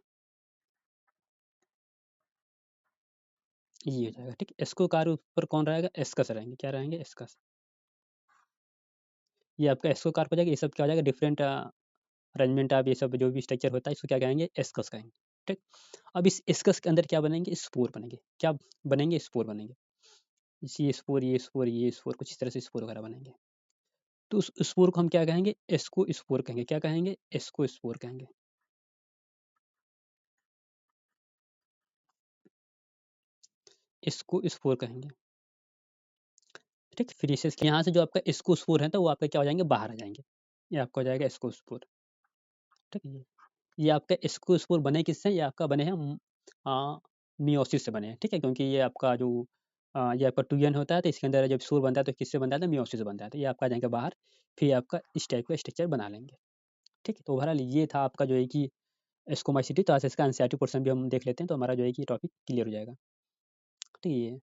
ये हो जाएगा, ठीक? एस्कोकार्प ऊपर कौन रहेगा, एस्कस रहेंगे। क्या रहेंगे, एस्कस। ये आपका एस्कोकार्प हो जाएगा। ये सब क्या हो जाएगा, डिफरेंट अरेंजमेंट ऑफ ये सब जो भी स्ट्रक्चर होता है इसको क्या कहेंगे, एस्कस कहेंगे, ठीक? अब इस एस्कस के अंदर क्या बनेंगे, स्पोर बनेंगे। क्या बनेंगे, स्पोर बनेंगे। ये स्पोर, ये स्पोर, ये स्पोर, कुछ इस तरह से स्पोर वगैरह बनेंगे। तो उस स्पोर को हम क्या कहेंगे, एस्को स्पोर कहेंगे। क्या कहेंगे, एस्को स्पोर कहेंगे। इसको स्पोर कहेंगे, ठीक? फिर इसे यहाँ से जो आपका एस्को स्पोर है तो वो आपका क्या हो जाएंगे, बाहर आ जाएंगे। ये आपका हो जाएगा एस्को स्पोर, ठीक है? ये आपका एस्को स्पोर बने किससे, ये आपका बने हैं मियोसिस से बने हैं, ठीक है? क्योंकि ये आपका जो ये आपका 2n होता है तो इसके अंदर जब स्पोर बनता है तो किससे बनता है, तो मियोसिस से बनता है। तो ये आपका आ जाएगा बाहर, फिर आपका इस टाइप का स्ट्रक्चर बना लेंगे, ठीक है? तो ओवरऑल ये था आपका जो है कि एस्कोमाइसिटी। तो आज इसका एनसीईआरटी पोर्शन भी हम देख लेते हैं तो हमारा जो है कि टॉपिक क्लियर हो जाएगा, ठीक है?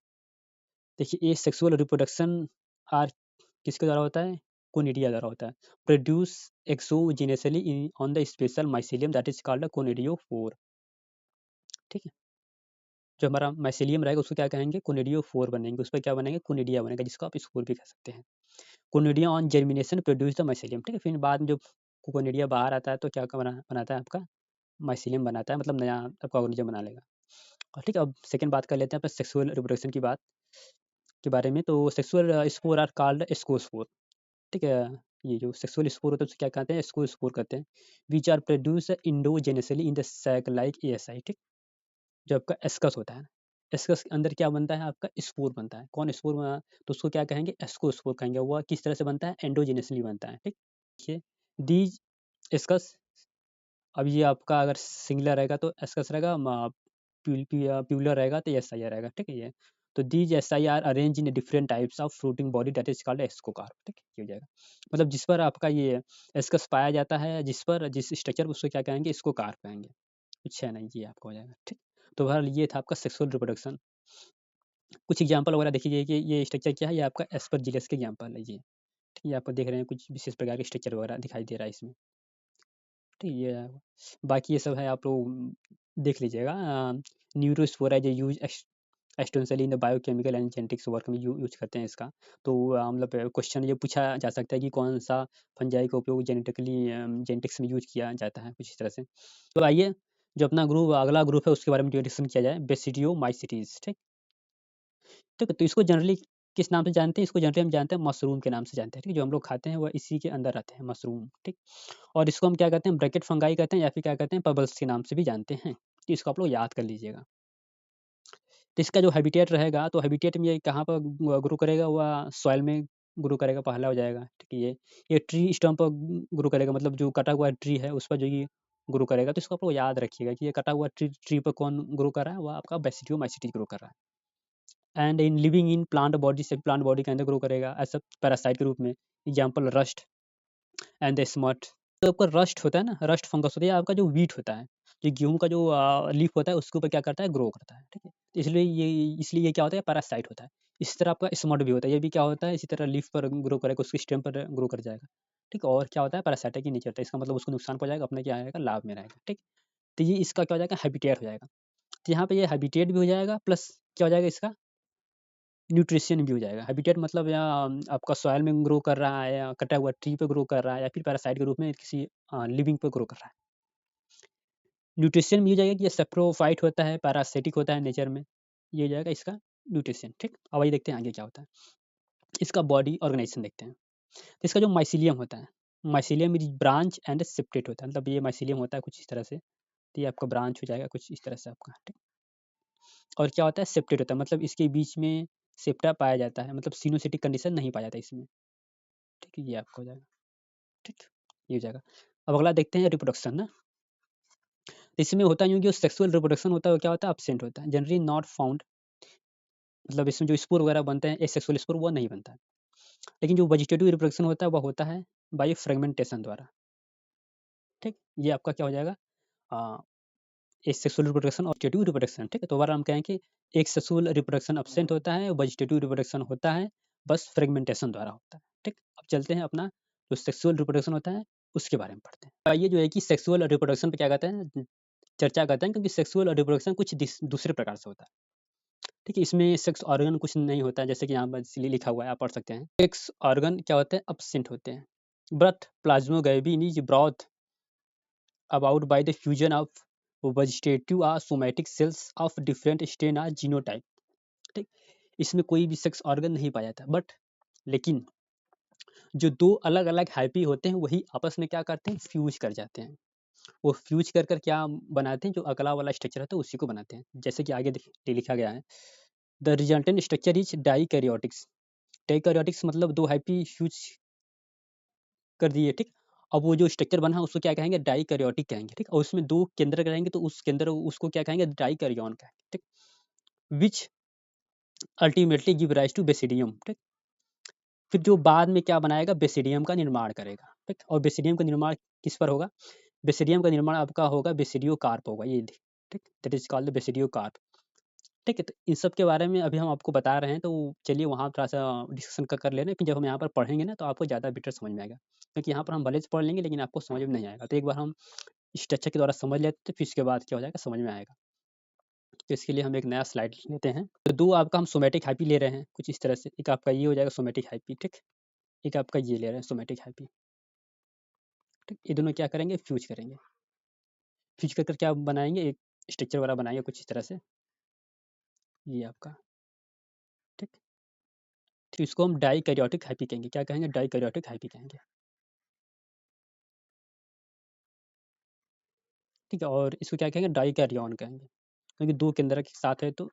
देखिए, ये सेक्सुअल रिप्रोडक्शन आर किसके द्वारा होता है, कोनिडिया द्वारा होता है। Produce exogenously on the special mycelium that is called conidiophore, ठीक है? जो हमारा माइसीलियम रहेगा उसको क्या कहेंगे, कोनिडियोफोर बनेंगे। उस पर क्या बनेंगे, कोनिडिया बनेगा, जिसको आप स्पोर भी कह सकते हैं। Conidia on germination produce the mycelium, ठीक है? फिर बाद में जब कोनिडिया बाहर आता है तो क्या बनाता है आपका, माइसीलियम बनाता है, मतलब नया आपका ऑर्गेनिज्म बना लेगा। और ठीक है, अब सेकंड बात कर लेते हैं अपने सेक्सुअल रिप्रोडक्शन की बात के बारे में। तो sexual spore are called ascospore, ठीक है? ये जो सेक्सुअल स्पोर होता है उसे क्या कहते हैं, एस्कोस्पोर कहते हैं। Which are produce endogenously in the sac like ASI, ठीक? जो आपका एस्कस होता है, एस्कस के अंदर क्या बनता है, आपका स्पोर बनता है। कौन स्पोर बना, तो उसको क्या कहेंगे, एस्कोस्पोर कहेंगे। वह किस तरह से बनता है, एंडोजेनेसली बनता है, ठीक? देखिए, दीज एस्कस, अब ये आपका अगर सिंगुलर रहेगा तो एस्कस रहेगा, प्यूलर रहेगा तो एसआईआर रहेगा, ठीक है? ये तो these SIR arrange in different types of fruiting body that is called ascocarp, ठीक है? ये हो जाएगा, मतलब जिस पर आपका ये एस्कस पाया जाता है, जिस पर जिस स्ट्रक्चर उसको क्या कहेंगे, एस्कोकार्प कहेंगे। कुछ है नहीं, ये आपका हो जाएगा, ठीक? तो बहरहाल ये था आपका सेक्सुअल रिप्रोडक्शन। कुछ एग्जांपल वगैरह देखिए कि ये स्ट्रक्चर क्या है, ये आपका एस्परजिलस के एग्जांपल है ये, ठीक है? ये आपको देख रहे हैं कुछ विशेष प्रकार के स्ट्रक्चर वगैरह दिखाई दे रहा है इसमें, ठीक है? ये बाकी ये सब है, आप लोग देख लीजिएगा। न्यूरोस्पोरा जो use extensively in the biochemical and genetics work में यूज करते हैं इसका। तो मतलब क्वेश्चन ये पूछा जा सकता है कि कौन सा फंजाई का उपयोग जेनेटिक्स में यूज किया जाता है, कुछ इस तरह से। तो आइए जो अपना ग्रुप अगला ग्रुप है उसके बारे में डिस्कशन किया जाए, बेसिडियो माइसिटीज, ठीक? ठीक है, तो इसको जनरली किस नाम से जानते हैं, इसको जनरली हम जानते हैं मशरूम के नाम से जानते हैं, ठीक है? जो हम लोग खाते हैं वह इसी के अंदर रहते हैं, मशरूम, ठीक? और इसको हम क्या कहते हैं, ब्रैकेट फंगाई कहते हैं या फिर क्या कहते हैं, पबल्स के नाम से भी जानते हैं। तो इसको आप लोग याद कर लीजिएगा। तो इसका जो हैबिटेट रहेगा, तो हैबिटेट में ये कहाँ पर ग्रो करेगा, वह सॉइल में ग्रो करेगा, पहला हो जाएगा, ठीक है? ये ट्री स्टम्प पर ग्रो करेगा, मतलब जो कटा हुआ ट्री है उस पर जो ये ग्रो करेगा। तो इसको आप लोग याद रखिएगा कि ये कटा हुआ ट्री ट्री पर कौन ग्रो कर रहा है, वह आपका बेसिडियोमाइसीटी ग्रो कर रहा है। And in living in plant body से प्लांट बॉडी के अंदर ग्रो करेगा एज अ पैरासाइट के रूप में। Example rust and the smut. तो आपका रस्ट होता है ना, रस्ट फंगस होता है, आपका जो वीट होता है, जो गेहूँ का जो लीफ होता है उसके ऊपर क्या करता है, ग्रो करता है, ठीक है। तो इसलिए ये क्या होता है, पैरासाइट होता है। इसी तरह आपका स्मट भी होता है, ये भी क्या होता है, इसी तरह लीफ पर ग्रो करेगा, उसके स्टेम पर ग्रो कर जाएगा, ठीक है। और क्या होता है, पैरासाइट की नीचे होता है, इसका मतलब उसको नुकसान पहुंचाएगा, अपने क्या आएगा, लाभ में रहेगा, ठीक। तो ये इसका क्या हो जाएगा, हैबिटेट हो जाएगा। तो यहाँ पे ये हैबिटेट भी हो जाएगा, प्लस क्या हो जाएगा, इसका न्यूट्रिशन भी हो जाएगा। हैबिटेट मतलब या आपका सॉइल में ग्रो कर रहा है, या कटा हुआ ट्री पे ग्रो कर रहा है, या फिर पैरासाइट के रूप में किसी लिविंग पे ग्रो कर रहा है। न्यूट्रिशन भी हो जाएगा कि ये सेप्रोफाइट होता है, पैरासिटिक होता है नेचर में, ये हो जाएगा इसका न्यूट्रिशन, ठीक। अब आइए देखते हैं आगे क्या होता है। इसका बॉडी ऑर्गेनाइजेशन देखते हैं। तो इसका जो माइसिलियम होता है, mycelium is branch and separate होता है, मतलब ये माइसिलियम होता है कुछ इस तरह से, तो ये आपका ब्रांच हो जाएगा कुछ इस तरह से आपका, ठीक। और क्या होता है, सेप्टेट होता है, मतलब इसके बीच में सेप्टा पाया जाता है, मतलब सिनोसिटिक कंडीशन नहीं पाया जाता इसमें, ठीक है। ये आपका हो जाएगा, ठीक, ये हो जाएगा। अब अगला देखते हैं रिप्रोडक्शन ना। तो इसमें होता यूँ कि जो सेक्सुअल रिप्रोडक्शन होता है वो क्या होता है, एब्सेंट होता है, जनरली नॉट फाउंड। मतलब इसमें जो स्पोर वगैरह बनते हैं एसेक्सुअल स्पोर, वो नहीं बनता है। लेकिन जो वेजिटेटिव रिप्रोडक्शन होता है वह होता है बाय फ्रेगमेंटेशन द्वारा, ठीक। ये आपका क्या हो जाएगा, एसेक्सुअल रिप्रोडक्शन और वेजिटेटिव रिप्रोडक्शन, ठीक है। तो ओवरऑल हम कहें कि एक सेक्सुअल रिप्रोडक्शन एब्सेंट होता है, वेजिटेटिव रिप्रोडक्शन होता है, बस फ्रेगमेंटेशन द्वारा होता है, ठीक। अब चलते हैं अपना जो सेक्सुअल रिप्रोडक्शन होता है उसके बारे में पढ़ते हैं। ये जो है कि सेक्सुअल रिप्रोडक्शन पे क्या कहते हैं, चर्चा करते हैं, क्योंकि सेक्सुअल रिप्रोडक्शन कुछ दूसरे प्रकार से होता है, ठीक है। इसमें सेक्स ऑर्गन कुछ नहीं होता है, जैसे कि यहाँ पर इसलिए लिखा हुआ है, आप पढ़ सकते हैं। सेक्स ऑर्गन क्या होते हैं, एब्सेंट होते हैं। Both plasmogamy is brought about by the fusion of vegetative और somatic cells of different strain और जीनोटाइप, ठीक। इसमें कोई भी सेक्स ऑर्गन नहीं पाया जाता, बट लेकिन जो दो अलग अलग हैप्पी होते हैं वही आपस में क्या करते हैं, फ्यूज कर जाते हैं। वो फ्यूज कर कर क्या बनाते हैं, जो अगला वाला स्ट्रक्चर होता है उसी को बनाते हैं, जैसे कि आगे लिखा गया है। The resultant structure is dikaryotics. Dikaryotics मतलब दो हैप्पी फ्यूज कर दिए, ठीक। अब वो जो स्ट्रक्चर बना है उसको क्या कहेंगे, डाइकैरियोटिक कहेंगे, ठीक। और उसमें दो केंद्र रहेंगे तो उस केंद्र उसको क्या कहेंगे, डाइकैरियोन कहेंगे, ठीक। Which ultimately give rise to basidium, ठीक। फिर जो बाद में क्या बनाएगा, बेसिडियम का निर्माण करेगा, ठीक। और बेसिडियम का निर्माण किस पर होगा, बेसिडियम का निर्माण आपका होगा, बेसिडियो कार्प होगा, ये ठीक, that is called basidiocarp, ठीक है। तो इन सब के बारे में अभी हम आपको बता रहे हैं, तो चलिए वहाँ थोड़ा सा डिस्कशन कर लेना, फिर जब हम यहाँ पर पढ़ेंगे ना तो आपको ज़्यादा बेटर समझ में आएगा, क्योंकि यहाँ पर हम भले से पढ़ लेंगे लेकिन आपको समझ में नहीं आएगा। तो एक बार हम स्ट्रक्चर के द्वारा समझ लेते हैं, फिर उसके बाद क्या हो जाएगा, समझ में आएगा। तो इसके लिए हम एक नया स्लाइड लेते हैं। तो दो आपका हम सोमेटिक हाइपी ले रहे हैं कुछ इस तरह से, एक आपका ये हो जाएगा सोमेटिक हाइपी, ठीक। एक आपका ये ले रहे हैं सोमेटिक हाइपी, ठीक। ये दोनों क्या करेंगे, फ्यूज करेंगे, फ्यूज कर कर क्या बनाएंगे, एक स्ट्रक्चर वाला बनाएंगे कुछ इस तरह से, ये आपका, ठीक। तो इसको हम डाइकैरियोटिक हाइपी कहेंगे, क्या कहेंगे, डाइकैरियोटिक हाइपी कहेंगे, ठीक है। और इसको क्या कहेंगे, डाइकैरियन कहेंगे, क्योंकि दो केंद्र के साथ है तो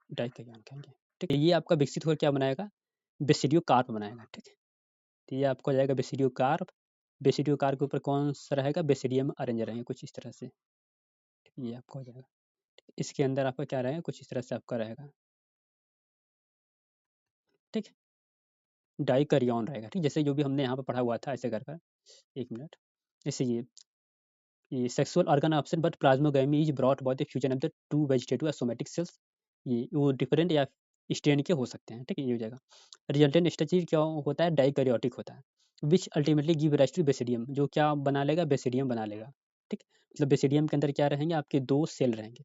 डाइकैरियन कहेंगे, ठीक है। ये आपका विकसित होकर क्या बनाएगा, बेसिडियो कार्प बनाएगा, ठीक है। तो ये आपको हो जाएगा बेसिडियो कार्प। बेसिडियो कार्प के ऊपर कौन सा रहेगा, बेसिडियम अरेंज रहेंगे कुछ इस तरह से, ये आपको हो जाएगा। इसके अंदर आपका क्या रहेगा, कुछ इस तरह से आपका रहेगा, ठीक। डाइकैरियन रहेगा, ठीक। जैसे जो भी हमने यहाँ पर पढ़ा हुआ था ऐसे कर कर, एक मिनट। जैसे ये sexual organ option but plasmogamy is brought by the fusion of the two vegetative somatic cells. ये वो डिफरेंट या स्ट्रेन के हो सकते हैं, ठीक है। ये हो जाएगा। रिजल्टेंट स्ट्रक्चर क्या होता है, डाइकैरियोटिक होता है, which ultimately give rise to basidium, जो क्या बना लेगा, बेसिडियम बना लेगा, ठीक। मतलब बेसिडियम के अंदर क्या रहेंगे, आपके दो सेल रहेंगे,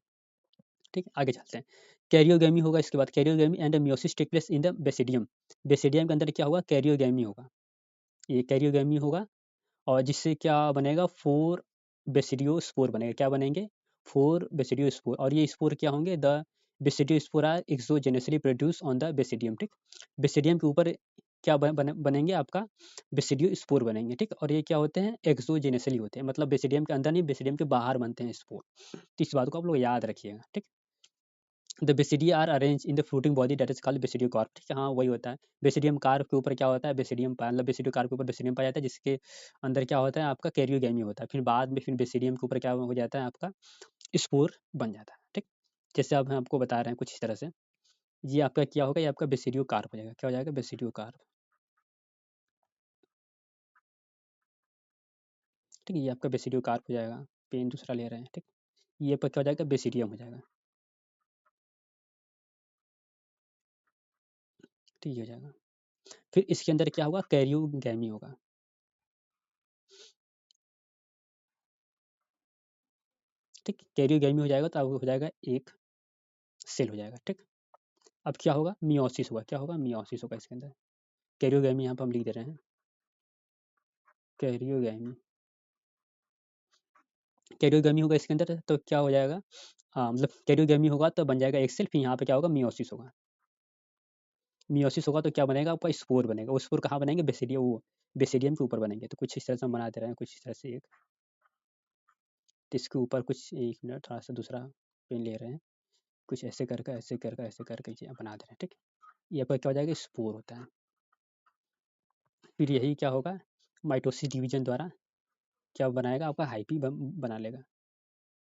ठीक है। आगे चलते हैं। कैरियोगेमी होगा इसके बाद, karyogamy and meiosis take place in the basidium. Basidium के अंदर क्या होगा, कैरियोगेमी होगा, ये कैरियोगेमी होगा। और जिससे क्या बनेगा, फोर बेसिडियो स्पोर बनेगा, क्या बनेंगे, फोर बेसिडियो स्पोर। और ये स्पोर क्या होंगे, the basidiospore are exogenously produce on the basidium, ठीक। बेसिडियम के ऊपर क्या बनेंगे आपका, बेसिडियो स्पोर बनेंगे, ठीक। और ये क्या होते हैं, एक्सोजेनेसली होते हैं, मतलब बेसिडियम के अंदर नहीं, बेसिडियम के बाहर बनते हैं स्पोर। तो इस बात को आप लोग याद रखिएगा, ठीक। The basidia are arrange in the fruiting body that is called basidiocarp, ठीक है। हाँ वही होता है, बेसिडियम कार्प के ऊपर क्या होता है, बेसिडियम मतलब बेसिडियो कार्प के ऊपर बेसिडियम पाया जाता है, जिसके अंदर क्या होता है, आपका कैरियोगेमी होता है। फिर बाद में फिर बेसिडियम के ऊपर क्या हो जाता है, आपका स्पोर बन जाता है, ठीक। जैसे अब हम आपको बता रहे हैं कुछ इस तरह से, ये आपका क्या होगा, ये आपका बेसिडियो कार्प हो जाएगा। क्या हो जाएगा? Basidio carp. ठीक है, ये आपका बेसिडियो कार्प हो जाएगा। पेन दूसरा ले रहे हैं, ठीक। ये आपका क्या हो जाएगा? बेसिडियम हो जाएगा। ठीक, ये हो जाएगा। फिर इसके अंदर क्या होगा? कैरियोगैमी होगा। ठीक, कैरियोगैमी हो जाएगा तो अब हो जाएगा एक सेल हो जाएगा, ठीक। अब क्या होगा? मियोसिस होगा। क्या होगा? मियोसिस होगा इसके अंदर। कैरियोगैमी यहाँ पर हम लिख दे रहे हैं, कैरियोगैमी। कैरियोगैमी होगा इसके अंदर तो क्या हो जाएगा? मतलब कैरियोगैमी होगा तो बन जाएगा एक सेल, फिर यहाँ पे क्या होगा? मियोसिस होगा। मियोसिस होगा तो क्या बनेगा? आपका स्पोर बनेगा। वो स्पोर कहाँ बनेंगे? बेसिडियम, वो बेसिडियम के ऊपर बनेंगे। तो कुछ इस तरह से हम बना दे रहे हैं, कुछ इस तरह से एक, तो इसके ऊपर कुछ, एक मिनट थोड़ा सा दूसरा पेन ले रहे हैं, कुछ ऐसे करके ऐसे करके ऐसे करके ये बना दे रहे हैं, ठीक। ये आपका क्या हो जाएगा? स्पोर होता है। फिर यही क्या होगा? माइटोसिस डिवीजन द्वारा क्या बनाएगा? आपका हाइपी बना लेगा,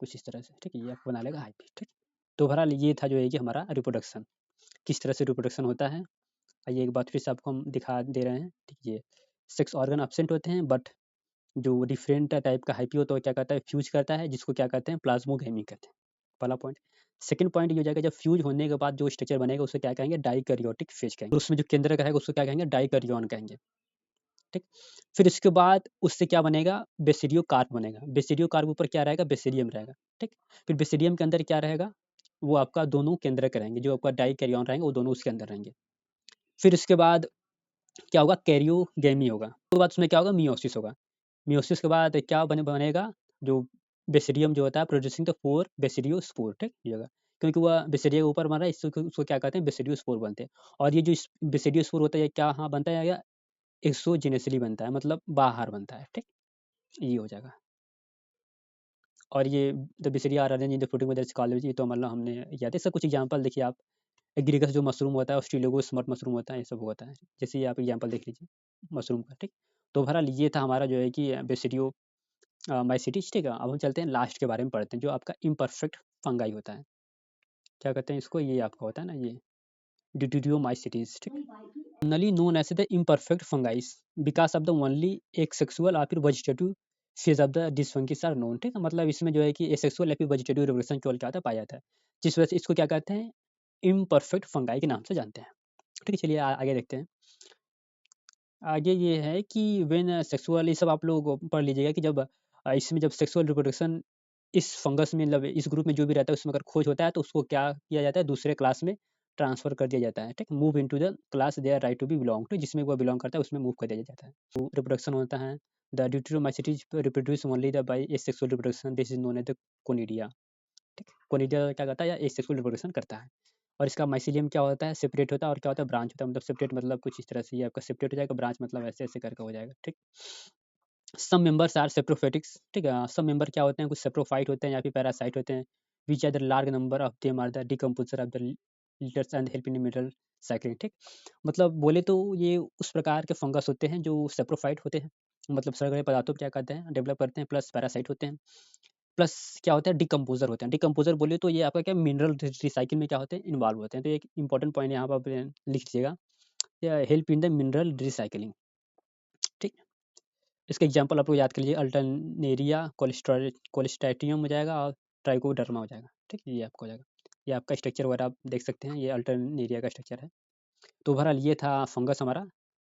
कुछ इस तरह से, ठीक है। ये आपको बना लेगा हाइपी, ठीक। तो बहरहाल ये था जो है कि हमारा रिप्रोडक्शन, किस तरह से रिप्रोडक्शन होता है। आइए एक बात फिर से आपको हम दिखा दे रहे हैं, ठीक है। सेक्स ऑर्गन एब्सेंट होते हैं, बट जो डिफरेंट टाइप का हाइपी होता है वो क्या करता है? फ्यूज करता है, जिसको क्या कहते हैं? प्लाज्मोगैमी कहते हैं। पहला पॉइंट। सेकंड पॉइंट ये हो जाएगा, जब फ्यूज होने के बाद जो स्ट्रक्चर बनेगा उसे क्या कहेंगे? डाइकैरियोटिक फेज कहेंगे। उसमें जो केंद्र का रहेगा उसको क्या कहेंगे? डाइकैरियोन कहेंगे, ठीक। फिर इसके बाद उससे क्या बनेगा? बेसिडियो कार्प बनेगा। बेसिडियो कार्प ऊपर क्या रहेगा? बेसिडियम रहेगा, ठीक। फिर बेसिडियम के अंदर क्या रहेगा? वो आपका दोनों केंद्रक रहेंगे, जो आपका डाइकैरियोन रहेंगे वो दोनों उसके अंदर रहेंगे। फिर इसके बाद क्या होगा? कैरियोगैमी होगा। उसके बाद उसमें क्या होगा? मियोसिस होगा। मियोसिस के बाद क्या बनेगा? जो बेसिडियम जो होता है प्रोड्यूसिंग द 4 बेसिडियो स्पोर, ठीक, ये होगा। क्योंकि वह बेसिडिया के ऊपर बन रहा है, इसको उसको क्या कहते हैं? बेसिडियो स्पोर बनते हैं। और ये जो बेसिडियो स्पोर होता है, ये क्या हाँ बनता है? या एक्सोजेनेसली बनता है, मतलब बाहर बनता है, ठीक। ये हो जाएगा। और ये the basidia are arranged in the fruiting methods college, ये तो मतलब हमने याद है। इसका कुछ एग्जांपल देखिए आप, एग्रीगस जो मशरूम होता है, ऑस्ट्रेलियोगस स्मट मशरूम होता है, ये सब होता है। जैसे ये आप एग्जांपल देख लीजिए मशरूम का, ठीक। तो बहरहाल ये था हमारा जो है कि बेसिडियो माइसिटिस, ठीक है। अब हम चलते हैं लास्ट के बारे में पढ़ते हैं, जो आपका इम्परफेक्ट फंगाई होता है। क्या कहते हैं इसको? ये आपका होता है ना, ये डिडियोमाइसिटिस, ठीक। Commonly known as the imperfect fungi because of the only asexual और फिर vegetative phase of the these fungi are known, ठीक है। मतलब इसमें जो है कि एसेक्सुअल या फिर वेजिटेटिव रिवोल्यूशन केवल क्या होता है? पाया जाता है, जिस वजह से इसको क्या कहते हैं? इम्परफेक्ट फंगाई के नाम से जानते हैं, ठीक है। चलिए आगे देखते हैं। आगे ये है कि व्हेन सेक्सुअल, ये सब आप लोग पढ़ लीजिएगा कि जब इसमें जब सेक्सुअल रिप्रोडक्शन इस फंगस में, मतलब इस ग्रुप में जो भी रहता है उसमें अगर खोज होता है तो उसको क्या किया जाता है? दूसरे क्लास में ट्रांसफर कर दिया जाता है, ठीक। Move into the class they are right to be belong to, जिसमें वो बिलोंग करता है उसमें मूव कर दिया जाता है। तो रिप्रोडक्शन होता है, the deuteromycetes reproduce only the by asexual reproduction, this is known as the conidia, ठीक। कोनिडिया क्या करता है? या एसेक्सुअल रिप्रोडक्शन करता है। और इसका माइसिलियम क्या होता है? सेपरेट होता है। और क्या होता है? ब्रांच होता है। मतलब सेपरेट मतलब कुछ इस तरह से ये आपका सेपरेट हो जाएगा, ब्रांच मतलब ऐसे ऐसे करके हो जाएगा, ठीक। सम मेंबर्स आर सेप्रोफाइटिक्स, ठीक है। सम मेंबर क्या होते हैं? कुछ सेप्रोफाइट होते हैं या फिर पैरासाइट होते हैं, which are the large number of them are the decomposer of the litters and help in mineral cycling, ठीक। मतलब बोले तो ये उस प्रकार के फंगस होते हैं जो सेप्रोफाइट होते हैं, मतलब सड़े पदार्थों को क्या कहते हैं? डेवलप करते हैं, प्लस पैरासाइट होते हैं, प्लस क्या होता है? डिकम्पोजर होते हैं। डिकम्पोजर बोले तो ये आपका क्या मिनरल रिसाइकिल में क्या होते हैं? इन्वॉल्व होते हैं। तो एक इंपॉर्टेंट पॉइंट यहाँ पर आप लिख लीजिएगा, help in the mineral recycling, ठीक। इसका एग्जांपल आपको याद कर लीजिए, अल्टरनेरिया कोलिस्ट्रेटियम हो जाएगा और ट्राइकोडर्मा हो जाएगा, ठीक। ये आपको हो जाएगा। ये आपका स्ट्रक्चर वगैरह आप देख सकते हैं, ये अल्टरनेरिया का स्ट्रक्चर है। तो बहरहाल ये था फंगस हमारा।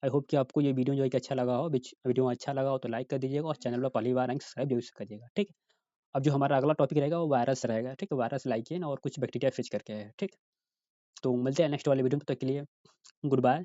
आई होप कि आपको ये वीडियो जो है कि अच्छा लगा हो। वीडियो अच्छा लगा हो तो लाइक कर दीजिएगा, और चैनल पर पहली बार आएंगे सब्सक्राइब जरूर से करिएगा, ठीक। अब जो हमारा अगला टॉपिक रहेगा वो वायरस रहेगा, ठीक है। वायरस लाइकेन और कुछ बैक्टीरिया फेच करके है, ठीक। तो मिलते हैं नेक्स्ट वाले वीडियो में, तब तक के लिए गुड बाय।